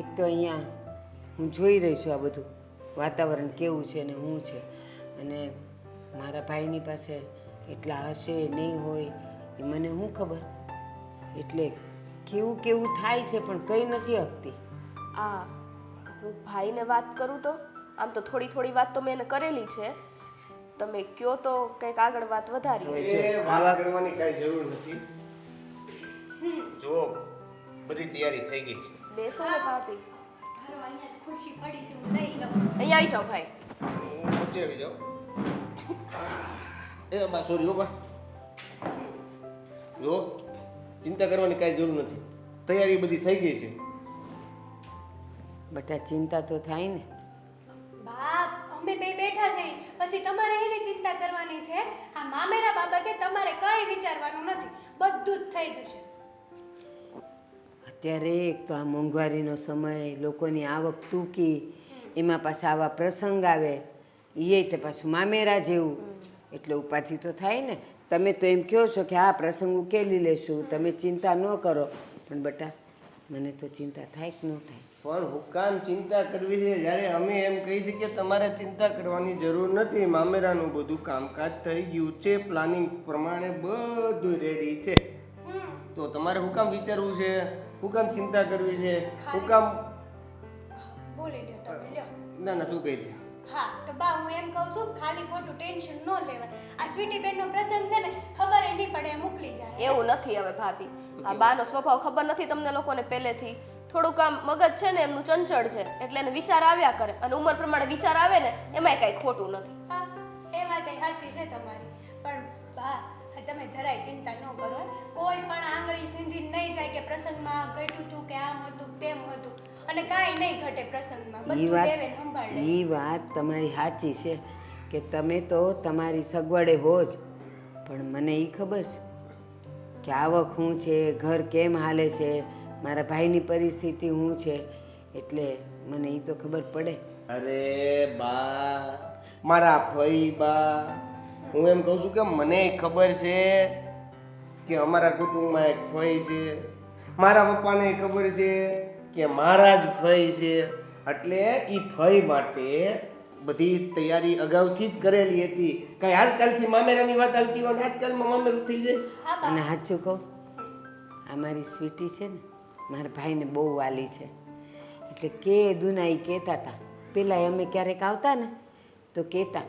એક તો અહીંયા હું જોઈ રહી છું આ બધું વાતાવરણ કેવું છે ને શું છે, અને મારા ભાઈની પાસે એટલા હશે નહીં હોય એ મને શું ખબર. એટલે કેવું કેવું થાય છે પણ કંઈ નથી હકતી. હું ભાઈને વાત કરું તો આમ તો થોડી થોડી વાત તો મેં એને કરેલી છે. તમે કયો તો કંઈક આગળ વાત વધારી. વાત કરવાની કાંઈ જરૂર નથી. જો બધી તૈયારી થઈ ગઈ છે. બેસો ને ભાભી. અહીંયા ખુરશી પડી છે, હું લઈ લઉં. અહીંયા આવી જાઓ ભાઈ. વચ્ચે આવી જાઓ. એ બા સોરી હો બા. જો ચિંતા કરવાની કાંઈ જરૂર નથી. તૈયારી બધી થઈ ગઈ છે. બટા ચિંતા તો થાય ને. બાપ, અમે બે બેઠા છે પછી તમારે એની ચિંતા કરવાની છે. આ મામેરા બાબતે તમારે કંઈ વિચારવાનું નથી, બધું જ થઈ જશે. અત્યારે એક તો આ મોંઘવારીનો સમય, લોકોની આવક ટૂંકી, એમાં પાછા આવા પ્રસંગ આવે, એ તે પાછું મામેરા જેવું, એટલે ઉપાધિ તો થાય ને. તમે તો એમ કહો છો કે આ પ્રસંગ ઉકેલી લેશું, તમે ચિંતા ન કરો, પણ બટા મને તો ચિંતા થાય કે ન થાય? પણ હુકામ ચિંતા કરવી છે જ્યારે અમે એમ કહી શકીએ તમારે ચિંતા કરવાની જરૂર નથી. મામેરાનું બધું કામકાજ થઈ ગયું છે, પ્લાનિંગ પ્રમાણે બધું રેડી છે. તો તમારે હુકામ વિચારવું છે, હુકામ ચિંતા કરવી છે, હુકામ બોલી લ્યો તમે લ્યો. ના ના તું કહી દે. હા તો બા હું એમ કહું છું ખાલી ખોટું ટેન્શન ન લેવાય. આ સ્વીટી બેનનો પ્રસંગ છે ને ખબર નહીં પડે એમ મોકલી જાય. એવું નથી હવે ભાભી, આ બાનો સ્વભાવ ખબર નથી તમને લોકોને પહેલેથી. થોડુંક આમ મગજ છે ને એમનું ચંચળ છે, એટલે એને વિચાર આવ્યા કરે, અને ઉંમર પ્રમાણે વિચાર આવે ને એમાંય કાંઈ ખોટું નથી. હા એ વાત સાચી છે તમારી, પણ બા તમે જરાય ચિંતા ન કરો. કોઈ પણ આંગળી સીંધી નહીં જાય કે પ્રસંગમાં ઘટ્યું હતું કે આમ હતું તેમ હતું, અને કાંઈ નહીં ઘટે પ્રસંગમાં, બધું દેવે સંભાળ લે. એ વાત તમારી સાચી છે કે તમે તો તમારી સગવડે હો જ, પણ મને એ ખબર છે કે આવક શું છે, ઘર કેમ હાલે છે, મારા ભાઈની પરિસ્થિતિ શું છે, એટલે મને એ તો ખબર પડે. અરે બા, મારા ભાઈ બા, હું એમ કહું છું કે મને ખબર છે કે અમારા કુટુંબમાં એક ભાઈ છે, મારા પપ્પાને ખબર છે કે મારા જ ભાઈ છે, એટલે એ ભાઈ માટે બધી તૈયારી અગાઉથી જ કરેલી હતી. કઈ આજકાલથી મામેરાની વાત આવતી હોય ને આજકાલમાં મામેરું થઈ જાય. અને સાચું કહું, આ મારી સ્વીટી છે ને, મારા ભાઈને બહુ વાલી છે, એટલે કે દુનાઈ કહેતા હતા. પહેલાં અમે ક્યારેક આવતા ને તો કહેતા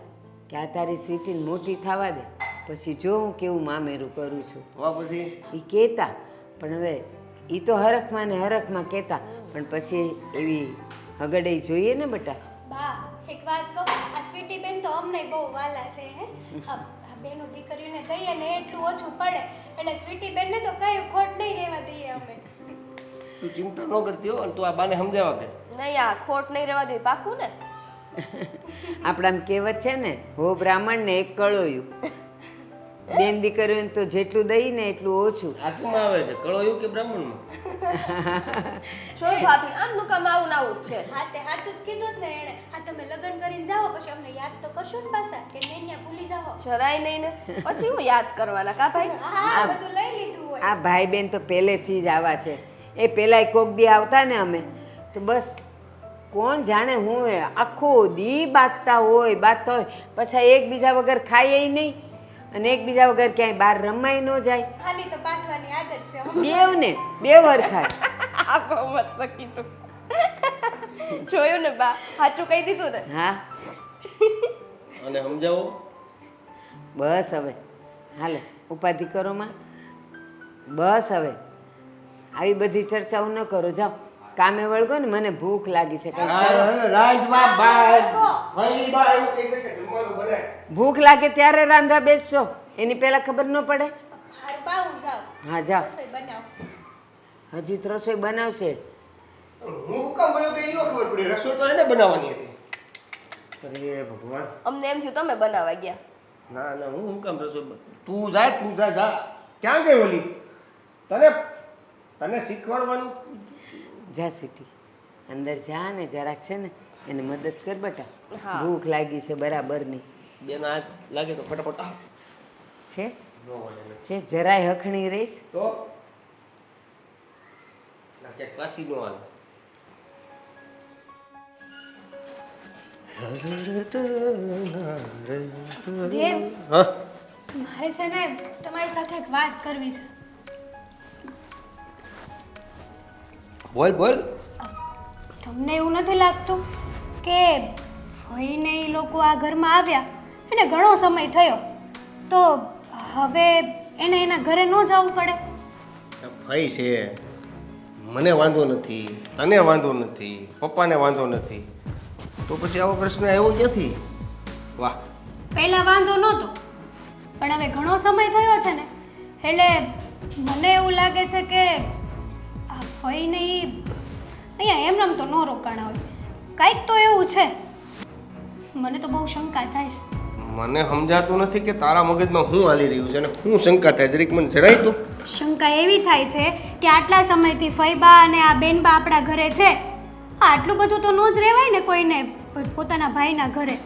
કે આ તારી સ્વીટીને મોટી થવા દે, પછી જો હું કેવું મામેરું કરું છું. વા પછી એ કહેતા, પણ હવે એ તો હરખમાં ને હરખમાં કહેતા, પણ પછી એવી હગડે જોઈએ ને બટા. બા એક વાત કહું, આ સ્વીટી બેન તો અમને બહુ વાલા છે. આ બેનો દીકરીઓને દઈએ ને એટલું ઓછું પડે, એટલે સ્વીટી બેનને તો કઈ ખોટ નહીં રહેવા દઈએ અમે. તું ચિંતા ન કરતી હો, તું આ બાને સમજાવવા કે નહીં, આ ખોટ નહીં રહેવા દે, પાકું ને? આપણામાં કહેવત છે ને, હો બ્રાહ્મણ ને એક કળોયું. બેન દીકરીઓને તો જેટલું દઈ ને એટલું ઓછું. હાથમાં આવે છે કળોયું કે બ્રાહ્મણમાં? જોઈ ભાભી, આમનું કામ આવું ને આવું જ છે. હા તે સાચું જ કીધું ને એણે. આ તમે લગ્ન કરીને જાઓ પછી અમને યાદ તો કરશો ને પાછા, કે નહીં ત્યાં ભૂલી જાઓ. જરાય નહીં ને, પછી હું યાદ કરવાના કા ભાઈ? હા બધું લઈ લીધું હોય. આ ભાઈ બેન તો પહેલેથી જ આવા છે. એ પહેલાંય કોક દી આવતા ને અમે તો બસ કોણ જાણે હું આખો દી બાંધતા હોય, પછી એકબીજા વગર ખાઈએ નહીં, અને એકબીજા વગર ક્યાંય બહાર રમાય ન જાય. ખાલી તો બાંધવાની આદત છે. બેવ ને બેવ હરખાશ. આ બહુ મસ્ત કીધું. જોયું ને બા, સાચું કહી દીધું ને. હા અને સમજાવો. બસ હવે હાલો ઉપાધિ કરો માં. બસ હવે આવી બધી ચર્ચાઓ ન કરો, જાઓ કામે વળગો ને, મને ભૂખ લાગી છે. ભૂખ લાગે ત્યારે રાંધવા બેસશો, એની પહેલા ખબર ન પડે? બાવું જાઓ હા જાઓ, રસોઈ બનાવો. હજી તો રસોઈ બનાવશે. હું કામ બોલ્યો કે ઈ ખબર પડી, રસોઈ તો એને બનાવવાની હતી. અરે ભગવાન, અમને એમ થયું તમે બનાવવા ગયા. ના ના હું કામ રસોઈ તું જા. ક્યાં ગઈ ઓલી? તને શીખવાડવાનું. જા સ્વીટી, અંદર જા ને જરાક છે ને એને મદદ કર બટા. હા. ભૂખ લાગી છે બરાબરની બેન આ લાગે તો ફટાફટ છે. છે જરાય હખણી રહીશ તો ક્યાંક પાસી નો આવે. દેવ, હા મારે છે ને તમારી સાથે એક વાત કરવી છે. બોલ. તમને એવું નથી લાગતું કે ફઈને એ લોકો આ ઘરમાં આવ્યા એને ઘણો સમય થયો, તો હવે એને એના ઘરે ન જવું પડે? ભાઈ છે, મને વાંધો નથી, તને વાંધો નથી, પપ્પાને વાંધો નથી, તો પછી આવો પ્રશ્ન આવ્યો ક્યાંથી? વાહ, પહેલાં વાંધો નહોતો, પણ હવે ઘણો સમય થયો છે ને, એટલે મને એવું લાગે છે કે આ ફઈને અહીંયા એમનેમ તો ન રોકાણા હોય, કંઈક તો એવું છે. મને તો બહુ શંકા થાય છે. મને સમજાતું નથી કે તારા મગજમાં શું હાલી રહ્યું છે અને શું શંકા થાય જરીક મને જણાય તું. શંકા એવી થાય છે કે આટલા સમયથી ફઈબા અને આ બેનબા આપણા ઘરે છે. આટલું બધું તો ન જ રહેવાય ને કોઈને પોતાના ભાઈના ઘરે.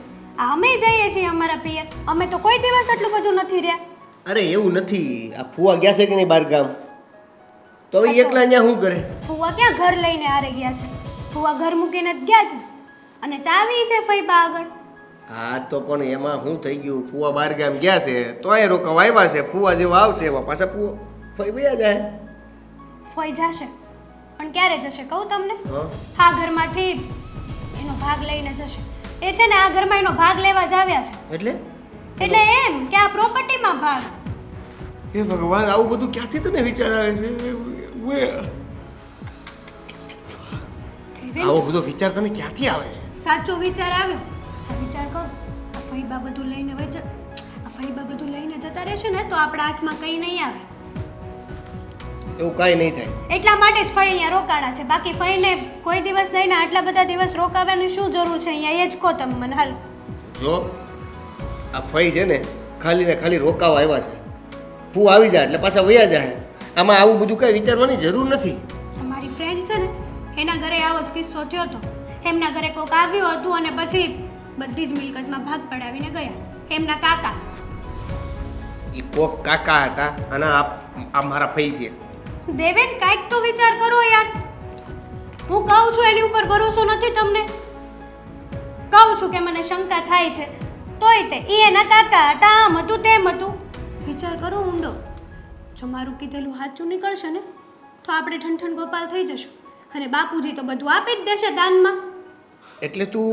અમે જઈએ છીએ અમારા પિયર, અમે તો કોઈ દિવસ આટલું બધું નથી રહ્યા. અરે એવું નથી, આ ફુવા ગયા છે કે નહીં બાર ગામ, તો એ એકલા અહીંયા શું કરે? ફુવા ક્યાં ઘર લઈને હારે ગયા છે? ફુવા ઘર મૂકીને જ ગયા છે અને ચાવી છે ફઈબા આગળ. હા તો પણ એમાં શું થઈ ગયું, ફુવા બાર ગામ ગયા છે તો અહીંયા રોકાવા આવ્યા છે, ફુવા જેવા આવશે એવા પાછા ફઈ વયા જાય. ફઈ જશે પણ ક્યારે જશે કહું તમને? હા આ ઘરમાંથી એનો ભાગ લઈને જશે. એ છે ને આ ઘરમાં એનો ભાગ લેવા જ આવ્યા છે. એટલે એમ કે આ પ્રોપર્ટીમાં ભાગ. હે ભગવાન, આવું બધું ક્યાંથી તને વિચાર આવે છે? આવો બધો વિચાર તને ક્યાંથી આવે છે? સાચો વિચાર આવ્યો. આ વિચાર કરો, આ ફઈબા બધું લઈને જતા રહેશે ને તો આપણા હાથમાં કંઈ નહીં આવે. એવું કાંઈ નહીં થાય. એટલા માટે જ ફઈ અહીંયા રોકાણા છે. બાકી ફઈને કોઈ દિવસ નહીં ને આટલા બધા દિવસ રોકાવાની શું જરૂર છે અહીંયા? એ જ કહો તમે મને. હાલ જો આ ફઈ છે ને ખાલી ને ખાલી રોકાવા આવ્યા છે. ફૂ આવી જાય એટલે પાછા વયા જાય. આમાં આવું બધું કાંઈ વિચારવાની જરૂર નથી. અમારી ફ્રેન્ડ છે ને એના ઘરે આવો જ કિસ્સો થયો હતો. એમના ઘરે કોક આવ્યું હતું અને પછી બધી જ મિલકતમાં ભાગ પડાવીને ગયા. એમના કાકા. એ કોક કાકા હતા અને આ મારા ફઈ છે. દેવેન, કાંઈક તો વિચાર કરો યાર. હું કહું છું એની ઉપર ભરોસો નથી તમને. કહું છું કે મને શંકા થાય છે તોય તે એના કાકા હતા, આમ હતું તેમ હતું. વિચાર કરો ઊંડો. જો મારું કીધેલું સાચું નીકળશે ને તો આપણે ઠંઠણ ગોપાલ થઈ જશું અને બાપુજી તો બધું આપી જ દેશે દાનમાં. એટલે તું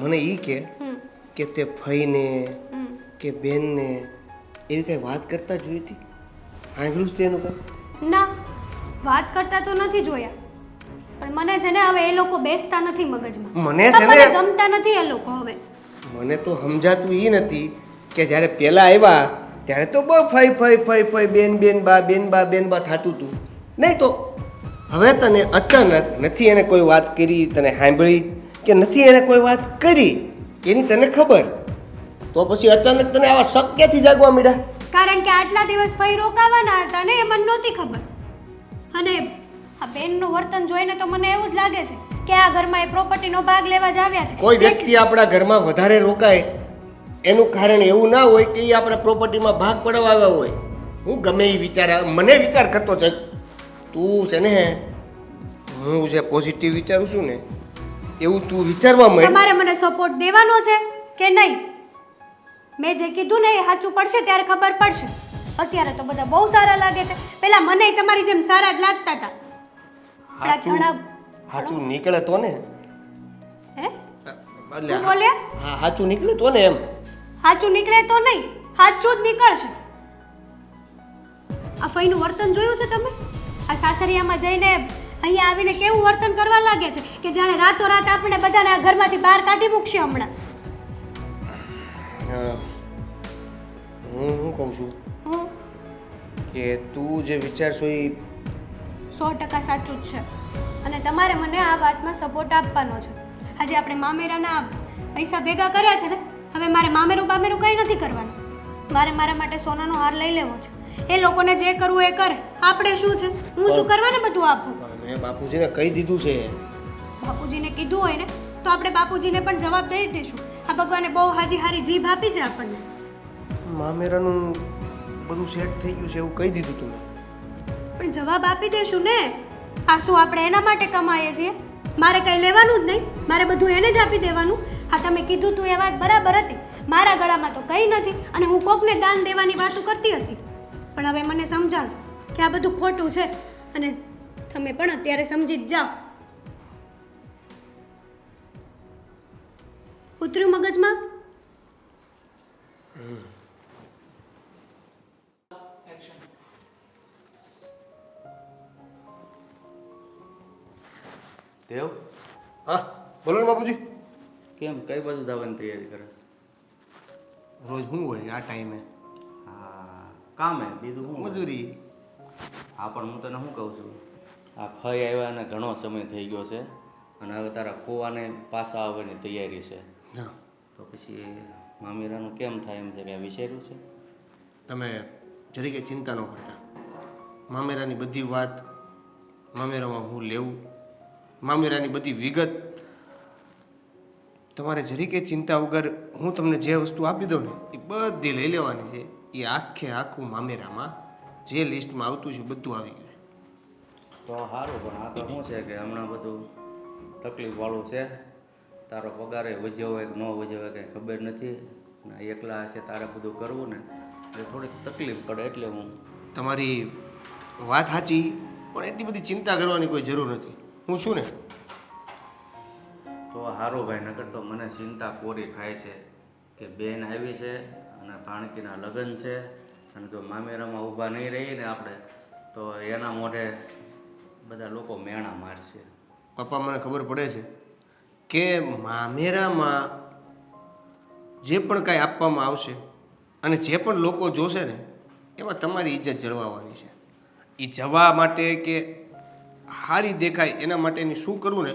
મને એ કે તે ફઈને કે બેનને એવી કઈ વાત કરતા જોઈ હતી? સાંભળ્યું છે એનું કાંઈ? ના, વાત કરતા તો નથી જોયા, પણ મને છે ને હવે એ લોકો બેસતા નથી મગજમાં. મને છે મને ને ગમતા નથી એ લોકો હવે. મને તો સમજાતું એ નથી કે જ્યારે પહેલા આવ્યા ત્યારે તો બહુ ફઈ ફઈ ફઈ ફઈ બેન બા થતું હતું. નહીં તો હવે તને અચાનક નથી એને કોઈ વાત કરી, તને સાંભળી કે નથી એને કોઈ વાત કરી એની તને ખબર, તો પછી અચાનક તને આવા શક ક્યાંથી જાગવા મળ્યા? કારણ કે આટલા દિવસ ફઈ રોકાવાના હતા ને એ મને નહોતી ખબર. અને આ બેનનું વર્તન જોઈને તો મને એવું જ લાગે છે કે આ ઘરમાં એ પ્રોપર્ટીનો ભાગ લેવા જ આવ્યા છે. કોઈ વ્યક્તિ આપણા ઘરમાં વધારે રોકાય એનું કારણ એવું ના હોય કે એ આપણા પ્રોપર્ટીમાં ભાગ પડવા આવ્યા હોય. હું ગમે એ વિચાર મને વિચાર કરતો છે. તું છે ને, હું જે પોઝિટિવ વિચારું છું ને એવું તું વિચારવા માંડ. તમારે મને સપોર્ટ દેવાનો છે કે નહીં? મેં જે કીધું ને એ સાચું પડશે ત્યારે ખબર પડશે. અત્યારે તો બધા બહુ સારા લાગે છે. પહેલા મને તમારી જેમ સારા જ લાગતા હતા. સાચું નીકળે તો ને. હે? એટલે શું બોલ્યા? હા, સાચું નીકળે તો ને એમ. સાચું નીકળે તો નહીં, સાચું જ નીકળશે. આ ફઈનું વર્તન જોયું છે તમે? આ સાસરિયામાં જઈને અહીંયા આવીને કેવું વર્તન કરવા લાગે છે કે જાણે રાતોરાત આપણે બધાને આ ઘરમાંથી બહાર કાઢી મૂકશે હમણાં. હું કહું છું હું કે તું જે વિચારશો એ 100% સાચું જ છે અને તમારે મને આ વાતમાં સપોર્ટ આપવાનો છે. આજે આપણે મામેરાના પૈસા ભેગા કર્યા છે ને, હવે મારે મામેરું કંઈ નથી કરવાનું. મારે મારા માટે સોનાનો હાર લઈ લેવો છે. એ લોકોને જે કરવું એ કરે, આપણે શું છે? હું શું કરવાને બધું આપું? મેં બાપુજીને કહી દીધું છે. બાપુજીને કીધું હોય ને તો આપણે બાપુજીને પણ જવાબ દઈ દઈશું. આ ભગવાને બહુ હારી જીભ આપી છે આપણને. મામેરાનું બધું સેટ થઈ ગયું છે એવું કહી દીધું તું. પણ જવાબ આપી દઈશું ને. આ શું આપણે એના માટે કમાઈએ છીએ? મારે કંઈ લેવાનું જ નહીં, મારે બધું એને જ આપી દેવાનું. હા, તમે કીધું તું એ વાત બરાબર હતી. મારા ગળામાં તો કંઈ નથી અને હું કોકને દાન દેવાની વાતો કરતી હતી. પણ હવે મને સમજાણ કે આ બધું ખોટું છે અને તમે પણ અત્યારે સમજી જ જાઓ. ઉતર્યું મગજમાં? દેવ, હા બોલો ને બાપુજી. કેમ કઈ બાજુ જવાની તૈયારી કરે? રોજ શું હોય આ ટાઈમે? હા, કામે બીજું શું? મજૂરી. હા, પણ હું તને શું કહું છું, આ ફઈ આવ્યા ને ઘણો સમય થઈ ગયો છે અને હવે તારા ફોવાને પાછા આવવાની તૈયારી છે. હા, તો પછી મામેરાનું કેમ થાય એમ છે કે વિચાર્યું છે? તમે જરી કંઈ ચિંતા ન કરતા. મામેરાની બધી વાત, મામેરામાં હું લેવું, મામેરાની બધી વિગત તમારે જરી કંઈ ચિંતા વગર હું તમને જે વસ્તુ આપી દઉં ને એ બધી લઈ લેવાની છે. એ આખે આખું મામેરામાં જે લિસ્ટમાં આવતું છે બધું આવી ગયું છે. તો સારું, પણ આ તો શું છે કે હમણાં બધું તકલીફવાળું છે. તારો પગારે વધ્યો હોય કે ન વધ્યો હોય કંઈ ખબર નથી ને એકલા છે તારે બધું કરવું ને એટલે થોડીક તકલીફ પડે એટલે હું. તમારી વાત સાચી, પણ એટલી બધી ચિંતા કરવાની કોઈ જરૂર નથી. હું છું ને. તો સારું ભાઈ, નકર તો મને ચિંતા કોરી ખાય છે કે બેન આવી છે અને ભાણકીના લગ્ન છે અને જો મામેરામાં ઊભા નહીં રહીએ ને આપણે તો એના મોઢે બધા લોકો મેણા મારશે. પપ્પા, મને ખબર પડે છે કે મામેરામાં જે પણ કાંઈ આપવામાં આવશે અને જે પણ લોકો જોશે ને એમાં તમારી ઇજ્જત જળવાવાની છે. એ જવા માટે કે સારી દેખાય એના માટેની શું કરવું ને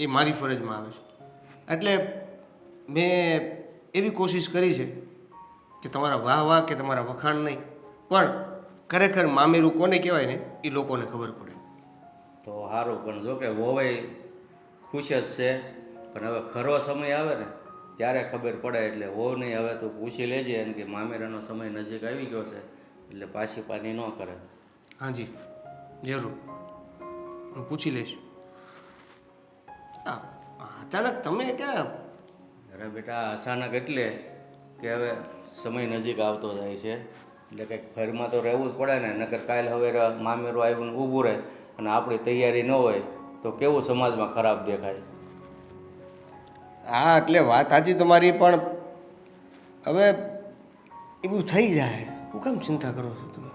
એ મારી ફરજમાં આવે છે. એટલે મેં એવી કોશિશ કરી છે કે તમારા વાહ વાહ કે તમારા વખાણ નહીં, પણ ખરેખર મામેરું કોને કહેવાય ને એ લોકોને ખબર પડે. તો સારું, પણ જો કે વોવાઈ ખુશ જ છે, પણ હવે ખરો સમય આવે ને ત્યારે ખબર પડે. એટલે વહુ નહીં, હવે તું પૂછી લેજે એમ કે મામેરાનો સમય નજીક આવી ગયો છે એટલે પાછી પાની ન કરે. હાજી, જરૂર, હું પૂછી લઈશ. હા, અચાનક તમે ક્યાં? અરે બેટા, અચાનક એટલે કે હવે સમય નજીક આવતો જાય છે એટલે કંઈક ફરમાં તો રહેવું જ પડે ને. નકર કાલ હવે મામેરું આવીને ઊભું રહે અને આપણી તૈયારી ન હોય તો કેવું સમાજમાં ખરાબ દેખાય. હા, એટલે વાત સાચી તમારી, પણ હવે એ બધું થઈ જાય. હું કેમ ચિંતા કરો છો તમે?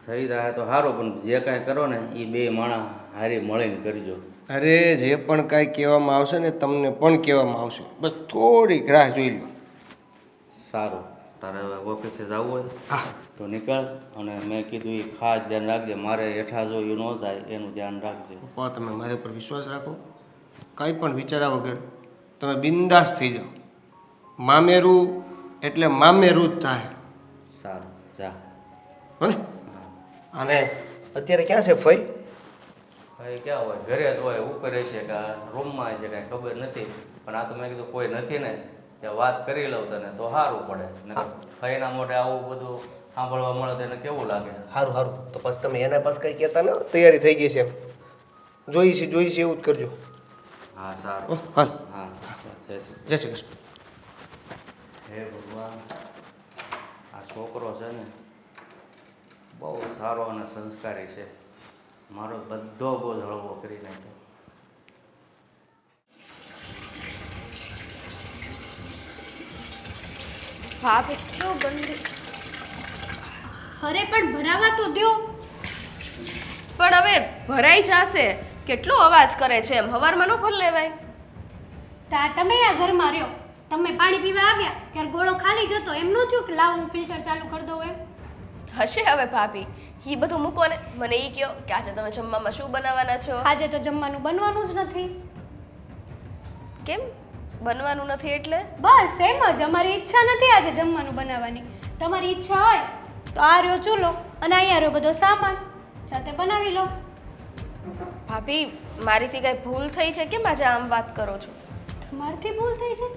થઈ જાય તો સારું, પણ જે કાંઈ કરો ને એ બે માણસ હારી મળીને કરજો. અરે, જે પણ કાંઈ કહેવામાં આવશે ને તમને પણ કહેવામાં આવશે. બસ થોડીક રાહ જોઈ લો. સારું, તારે હવે ઓફિસે જવું હોય હા, તો નીકળ. અને મેં કીધું એ ખાસ ધ્યાન રાખજે, મારે હેઠા જોયું ન થાય એનું ધ્યાન રાખજે. પપ્પા, તમે મારા પર વિશ્વાસ રાખો. કાંઈ પણ વિચાર્યા વગર તમે બિંદાસ થઈ જાઓ. મામેરું એટલે મામેરું જ થાય. સારું, જા. હો ને? અને અત્યારે ક્યાં છે ફઈ? ભાઈ ક્યાં હોય? ઘરે જ હોય, ઉપર હશે કે રૂમમાં હશે કાંઈ ખબર નથી. પણ આ તો મેં કીધું કોઈ નથી ને ત્યાં વાત કરી લઉં તને તો સારું પડે. ને ફઈના મોઢે આવું બધું સાંભળવા મળે તો એને કેવું લાગે? સારું સારું, તો પછી તમે એના પાસે કંઈ કહેતા ને તૈયારી થઈ ગઈ છે એમ. જોઈ છે એવું જ કરજો. હા, સારું. હાલ, હા, જય શ્રી જય શ્રી કૃષ્ણ. હે ભગવાન, આ છોકરો છે ને બહુ સારો અને સંસ્કારી છે. મારો બધો બોજ હળવો કરી નાખ્યો. ભાપ એટલો ગંદી. અરે પણ ભરાવા તો દ્યો. પણ હવે ભરાઈ જશે. કેટલો અવાજ કરે છે એમ હવારમાં ન ભર લેવાય? તા તમે આ ઘરમાં રહ્યો, તમે પાણી પીવા આવ્યા ત્યારે ગોળો ખાલી જતો, એમ ન થયું કે લાવ હું ફિલ્ટર ચાલુ કરી દઉં એમ? હશે હવે ભાભી, એ બધું મૂકો ને. મને એ કહો કે આજે તમે જમવામાં શું બનાવવાના છો? આજે તો જમવાનું બનવાનું જ નથી. કેમ બનવાનું નથી એટલે? બસ એમ જ, અમારી ઈચ્છા નથી આજે જમવાનું બનાવવાની. તમારી ઈચ્છા હોય તો આ રહ્યો ચૂલો અને અહીંયા રહ્યો બધો સામાન, જાતે બનાવી લો. ભાભી, મારીથી કઈ ભૂલ થઈ છે? કેમ આજે આમ વાત કરો છો? તમારથી ભૂલ થઈ છે?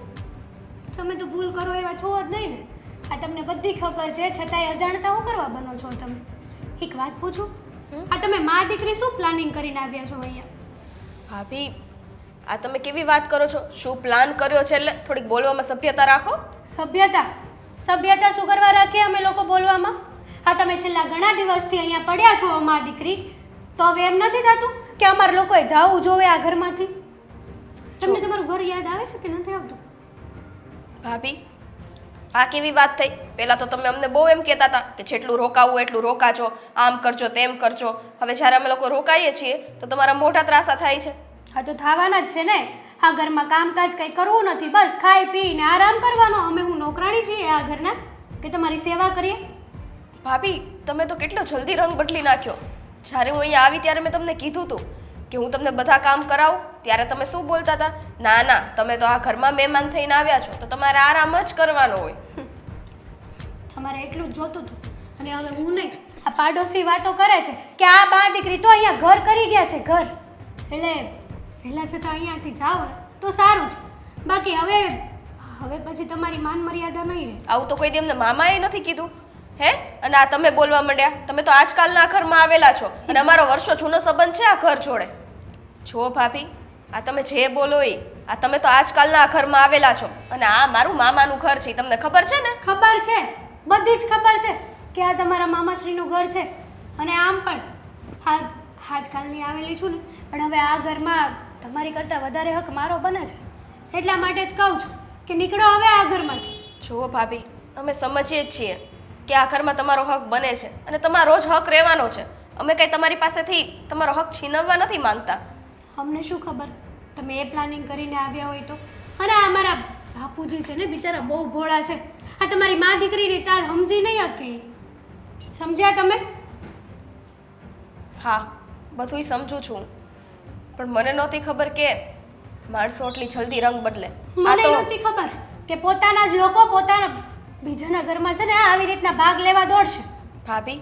તમે તો ભૂલ કરો એવા છો જ નહીં ને. આ તમને બધી ખબર છે છતાંય અજાણતા શું કરવા બનો છો તમે? એક વાત પૂછું, આ તમે મા દીકરી શું પ્લાનિંગ કરીને આવ્યા છો અહીંયા? ભાભી, આ તમે કેવી વાત કરો છો? શું પ્લાન કર્યો છે? એટલે થોડીક બોલવામાં સભ્યતા રાખો. સભ્યતા? સભ્યતા શું કરવા રાખીએ અમે લોકો બોલવામાં? આ તમે છેલ્લા ઘણા દિવસથી અહીંયા પડ્યા છો મા દીકરી, તો હવે એમ નથી થતું કે અમારા લોકોએ જાવું જોવે આ ઘરમાંથી? તમને તમારું ઘર યાદ આવે છે કે નથી આવતું? ભાભી, આ કેવી વાત થઈ? પહેલા તો તમે અમને બહુ એમ કહેતા હતા કે જેટલું રોકાવું એટલું રોકાજો, આમ કરજો તેમ કરજો. હવે જ્યારે અમે લોકો રોકાઈએ છીએ તો તમારા મોટા ત્રાસા થાય છે. હા તો થવાના જ છે ને. આ ઘરમાં કામકાજ કંઈ કરવું નથી, બસ ખાઈ પીને આરામ કરવાનો. અમે હું નોકરાણી છીએ આ ઘરના કે તમારી સેવા કરીએ? ભાભી, તમે તો કેટલો જલ્દી રંગ બદલી નાખ્યો. જ્યારે હું અહીંયા આવી ત્યારે મેં તમને કીધું હતું કે હું તમને બધા કામ કરાવું ત્યારે તમે શું બોલતા હતા? ના ના, તમે તો આ ઘરમાં મહેમાન થઈને આવ્યા છો તો તમારે આરામ જ કરવાનો હોય. તમારે એટલું જ જોતું હતું અને હવે હું નહીં. આ પાડોશી વાતો કરે છે કે આ બા દીકરી તો અહીંયા ઘર કરી ગયા છે, ઘર. એટલે પહેલાં છતાં અહીંયાથી જાઓ ને તો સારું છે. બાકી હવે પછી તમારી માન મર્યાદા નહીં રહે. આવું તો કોઈ દી એમને મામાએ નથી કીધું હે? અને આ તમે બોલવા માંડ્યા. તમે તો આજકાલના ઘરમાં આવેલા છો અને અમારો વર્ષો જૂનો સંબંધ છે આ ઘર જોડે. જો ભાભી, આ તમે જે બોલો એ, આ તમે તો આજકાલના આ ઘરમાં આવેલા છો અને આ મારું મામાનું ઘર છે, ઈ તમને ખબર છે ને? ખબર છે, બધી જ ખબર છે કે આ તમારા મામાશ્રીનું ઘર છે. અને આમ પણ આજકાલની આવેલી છું ને, પણ હવે આ ઘરમાં તમારી કરતાં વધારે હક મારો બને છે. એટલા માટે જ કહું છું કે નીકળો હવે આ ઘરમાંથી. જુઓ ભાભી, અમે સમજીએ જ છીએ કે આ ઘરમાં તમારો હક બને છે અને તમારો જ હક રહેવાનો છે. અમે કંઈ તમારી પાસેથી તમારો હક છીનવવા નથી માંગતા. અમને શું ખબર તમે એ પ્લાનિંગ કરીને આવ્યા હોય તો. અને આ અમારા બાપુજી છે ને, બિચારા બહુ ભોળા છે. આ તમારી મા દીકરીની ચાલ સમજી નહીં હતી. સમજ્યા તમે? હા, બધુંય સમજું છું, પણ મને નહોતી ખબર કે માણસો એટલી જલ્દી રંગ બદલે. મને નહોતી ખબર કે પોતાના જ લોકો પોતાના બીજાના ઘરમાં છે ને આવી રીતના ભાગ લેવા દોડશે. ભાભી,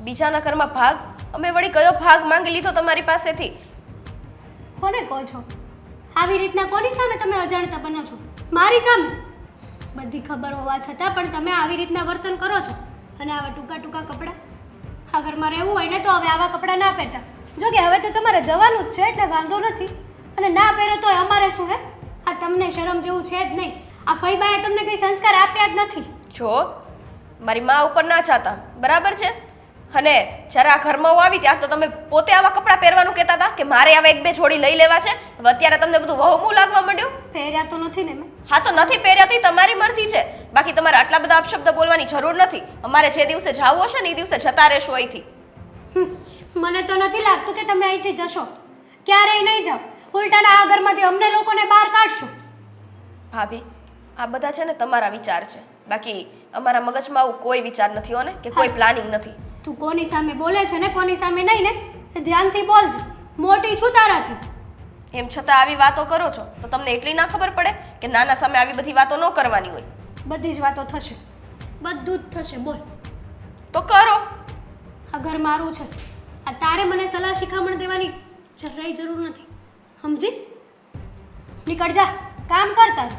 બીજાના ઘરમાં ભાગ? અમે વળી કયો ભાગ માંગી લીધો તમારી પાસેથી? કોને કહો છો? આવી રીતના કોની સામે તમે અજાણતા બનો છો? મારી સામે? બધી ખબર હોવા છતાં પણ તમે આવી રીતના વર્તન કરો છો. અને આવા ટૂંકા ટૂંકા કપડાં, આ ઘરમાં રહેવું હોય ને તો હવે આવા કપડાં ના પહેરતા. જો કે હવે તો તમારે જવાનું જ છે એટલે વાંધો નથી. અને ના પહેરો તોય અમારે શું હે? આ તમને શરમ જેવું છે જ નહીં. આ ફઈબાએ તમને કંઈ સંસ્કાર આપ્યા જ નથી. જો મારી મા ઉપર ના ચાતા, બરાબર છે? અને જ્યારે આ ઘરમાં હું આવી ત્યાર તો તમે પોતે આવા કપડાં પહેરવાનું કહેતા હતા કે મારે આવા એક બે જોડી લઈ લેવા છે. હવે અત્યારે તમને બધું વહમું લાગવા માંડ્યું. પહેર્યા તો નથી ને મેં. હા તો નથી પહેર્યા તો તમારી મરજી છે. બાકી તમારે આટલા બધા અપશબ્દ બોલવાની જરૂર નથી. અમારે જે દિવસે જાવું હશે ને એ દિવસે જતા રહેશું અહીંથી. મને તો નથી લાગતું કે તમે અહીંથી જશો. ક્યારેય નહીં જાઓ. ઉલટાના આ ઘરમાંથી અમને લોકોને બહાર કાઢશો. ભાભી, આ બધા છે ને તમારા વિચાર છે. બાકી અમારા મગજમાં આવું કોઈ વિચાર નથી હો ને, કે કોઈ પ્લાનિંગ નથી. તું કોની સામે બોલે છે ને કોની સામે નહીં ને એ ધ્યાનથી બોલજે. મોટી છું તારાથી. એમ છતાં આવી વાતો કરો છો તો તમને એટલી ના ખબર પડે કે નાના સામે આવી બધી વાતો ન કરવાની હોય? બધી જ વાતો થશે, બધું જ થશે. બોલ તો કરો. આ ઘર મારું છે. આ તારે મને સલાહ શિખામણ દેવાની જરાય જરૂર નથી. સમજી? નીકળ જા, કામ કરતા.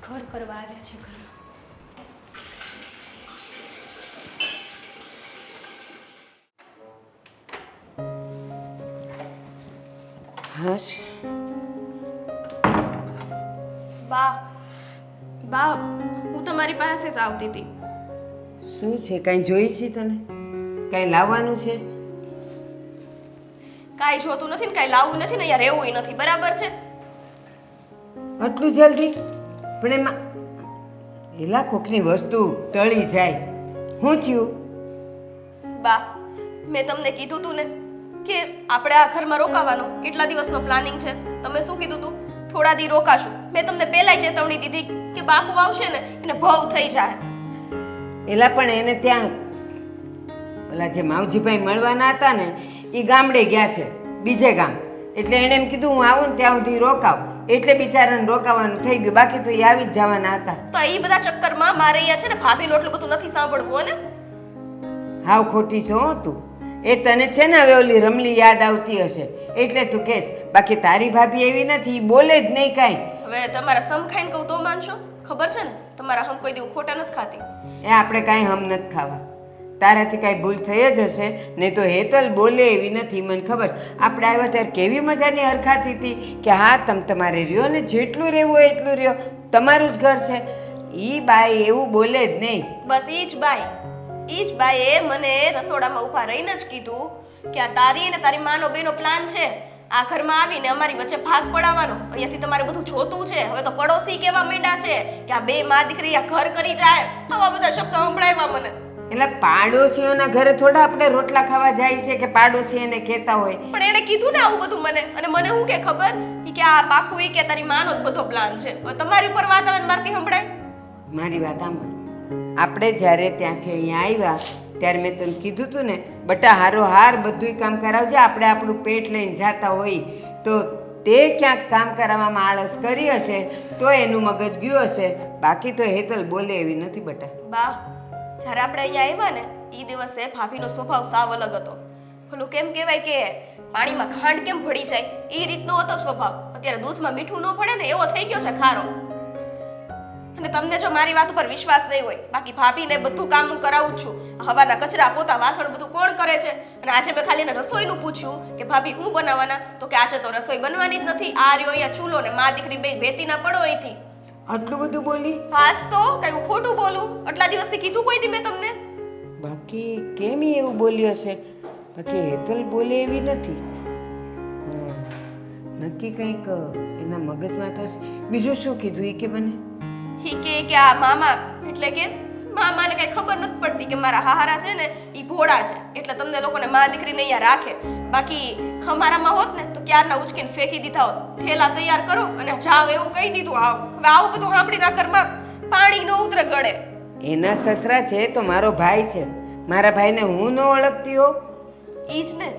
ઘર કરવા આવ્યા છે ઘરમાં. હશ. બા, હું તમારી પાસે જ આવતી હતી. શું છે? કાંઈ જોઈ છે તને? કાંઈ લાવવાનું છે? કાંઈ જોતું નથી ને કાંઈ લાવવું નથી ને અહીંયા રહેવું નથી, બરાબર છે? આટલું જલ્દી? પણ એમાં એલા કોકની વસ્તુ ટળી જાય. શું થયું? બા, મેં તમને કીધું તું ને કે આપણે આ ઘરમાં રોકાવાનું કેટલા દિવસનો પ્લાનિંગ છે. તમે શું કીધું તું? થોડા દી રોકાશું. મેં તમને પહેલાય ચેતવણી દીધી કે બાપુ આવશે ને એને ભવ થઈ જાય. એલા પણ એને ત્યાં ઓલા જે માવજીભાઈ મળવાના હતા ને એ ગામડે ગયા છે, બીજે ગામ. એટલે એણે એમ કીધું હું આવું ને ત્યાં સુધી રોકાવ. એટલે બિચારાને રોકાવાનું થઈ ગયું. બાકી તો એ આવી જ જવાના હતા. તો એ બધા ચક્કરમાં મારે અહીંયા છે ને ભાભીનું એટલું બધું નથી સાંભળવું ને. હાવ ખોટી છો હો તું. એ તને છે ને હવે ઓલી રમલી યાદ આવતી હશે એટલે તું કહેશ. બાકી તારી ભાભી એવી નથી, ઈ બોલે જ નહીં કાંઈ. હવે તમારા સમ ખાઈને કહું તો માનશો? ખબર છે ને તમારા હમ કોઈ દી હું ખોટા નથી ખાતી. એ આપણે કાંઈ હમ નથી ખાવા. તારાથી કાંઈ ભૂલ થઈ જ હશે. નહીં તો હેતલ બોલે એવી નથી, મને ખબર. આપણે આવ્યા ત્યારે કેવી મજાની હરખાતી હતી કે હા તમારે રહ્યો ને, જેટલું રહેવું હોય એટલું રહ્યો, તમારું જ ઘર છે. ઈ બાઈ એવું બોલે જ નહીં. બસ ઈ જ બાઈએ મને રસોડામાં ઊભા રહીને જ કીધું કે આ તારી અને તારી માનો બેનો પ્લાન છે આ ઘરમાં આવીને અમારી વચ્ચે ભાગ પડાવવાનો. અહીંયાથી તમારે બધું જોતું છે. હવે તો પડોશી કેવા માંડ્યા છે કે આ બે મા દીકરી આ ઘર કરી જાય. આવા બધા શબ્દ સંભળાવ્યા મને. એટલે પાડોશીઓના ઘરે થોડા આપણે રોટલા ખાવા જાય છે કે પાડોશી એને કહેતા હોય. પણ એણે કીધું ને આવું બધું મને, અને મને શું કે ખબર કે આ પાકું કે તારી માનો જ બધો પ્લાન છે. હવે તમારી ઉપર વાત આવે મારથી સંભળાય. મારી વાત સાંભળ. આપણે જ્યારે ત્યાંથી અહીંયા આવ્યા ત્યારે મેં તને કીધું હતું ને બટા હારો હાર બધુંય કામ કરાવજે. આપણે આપણું પેટ લઈને જાતા હોય તો તે ક્યાંક કામ કરાવવામાં આળસ કરી હશે તો એનું મગજ ગયું હશે. બાકી તો હેતલ બોલે એવી નથી બટા. બા જ્યારે આપણે અહીંયા આવ્યા ને એ દિવસે ભાભીનો સ્વભાવ સાવ અલગ હતો. ઓલું કેમ કહેવાય કે પાણીમાં ખાંડ કેમ ભળી જાય એ રીતનો હતો સ્વભાવ. અત્યારે દૂધમાં મીઠું ન પડે ને એવો થઈ ગયો છે ખારો. અને તમને જો મારી વાત ઉપર વિશ્વાસ નહીં હોય, બાકી ભાભીને બધું કામ હું કરાવું જ છું. હવાના કચરા પોતા વાસણ બધું કોણ કરે છે? અને આજે મેં ખાલી એને રસોઈનું પૂછ્યું કે ભાભી હું બનાવવાના, તો કે આજે તો રસોઈ બનવાની જ નથી. આ રહ્યો અહીંયા ચૂલો ને મા દીકરી બે બેતી ના પડો અહીંથી. આટલું બધું બોલી? હાસ તો કઈ હું ખોટું બોલું? આટલા દિવસથી કીધું કોઈ દી મેં તમને? બાકી કેમ ઈ એવું બોલી હશે? બાકી હેતલ બોલે એવી નથી. હા, નક્કી કંઈક એના મગજમાં તો હશે. બીજું શું કીધું એ કે મને? ઈ કે આ મામા એટલે કે મામાને કઈ ખબર નથી પડતી કે મારા હાહારા છે ને ઈ ભોળા છે એટલે તમને લોકોને મા દીકરીને અહીંયા રાખે. બાકી અમારામાં હોત ને તો ક્યારના ઉચકીને ફેંકી દીધા હોત. થેલા તૈયાર કરો અને જાવ એવું કહી દીધું. હવે આવું બધું સાંભળીના ઘરમાં પાણી ન ઉતરે ગળે. એના સસરા છે તો મારો ભાઈ છે. મારા ભાઈને હું ન ઓળખતી હો? ઈ જ ને,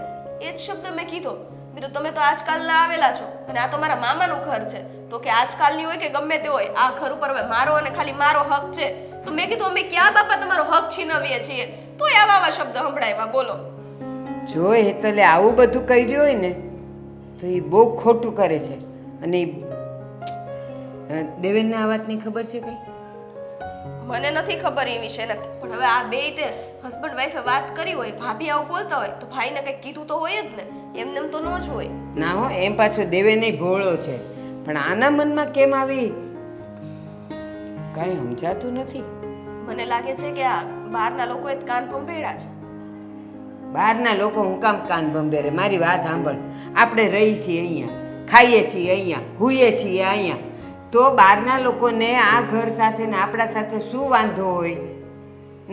એ જ શબ્દ મેં કીધો. બીજું તમે તો આજકાલના આવેલા છો અને આ તો મારા મામાનું ઘર છે. તો કે આજકાલની હોય કે ગમે તે હોય, આ ઘર ઉપર હવે મારો અને ખાલી મારો હક છે. તો મેં કીધું અમે ક્યાં બાપા તમારો હક છીનવીએ છીએ? તોય આવા આવા શબ્દ સંભળાવ્યા. બોલો. જો હેતલે આવું બધું કર્યું હોય ને તો એ બહુ ખોટું કરે છે. અને દેવેનને આ વાતની ખબર છે કઈ? મને નથી ખબર એ વિશે નથી, પણ હવે આ બે તે હસબન્ડ વાઈફે વાત કરી હોય, ભાભી આવું બોલતા હોય તો ભાઈને કંઈક કીધું તો હોય જ ને. એમને તો ન જ હોય. ના હો, એમ પાછો દેવેને ભોળો છે. પણ આના મનમાં કેમ આવી કાંઈ સમજાતું નથી. મને લાગે છે કે આ બહારના લોકોએ જ કાન ભંભેડા છે. બહારના લોકો હું કામ કાન ભંભેરે? મારી વાત સાંભળ. આપણે રહી છીએ અહીંયા, ખાઈએ છીએ અહીંયા, હુઈએ છીએ અહીંયા, તો બહારના લોકોને આ ઘર સાથે ને આપણા સાથે શું વાંધો હોય?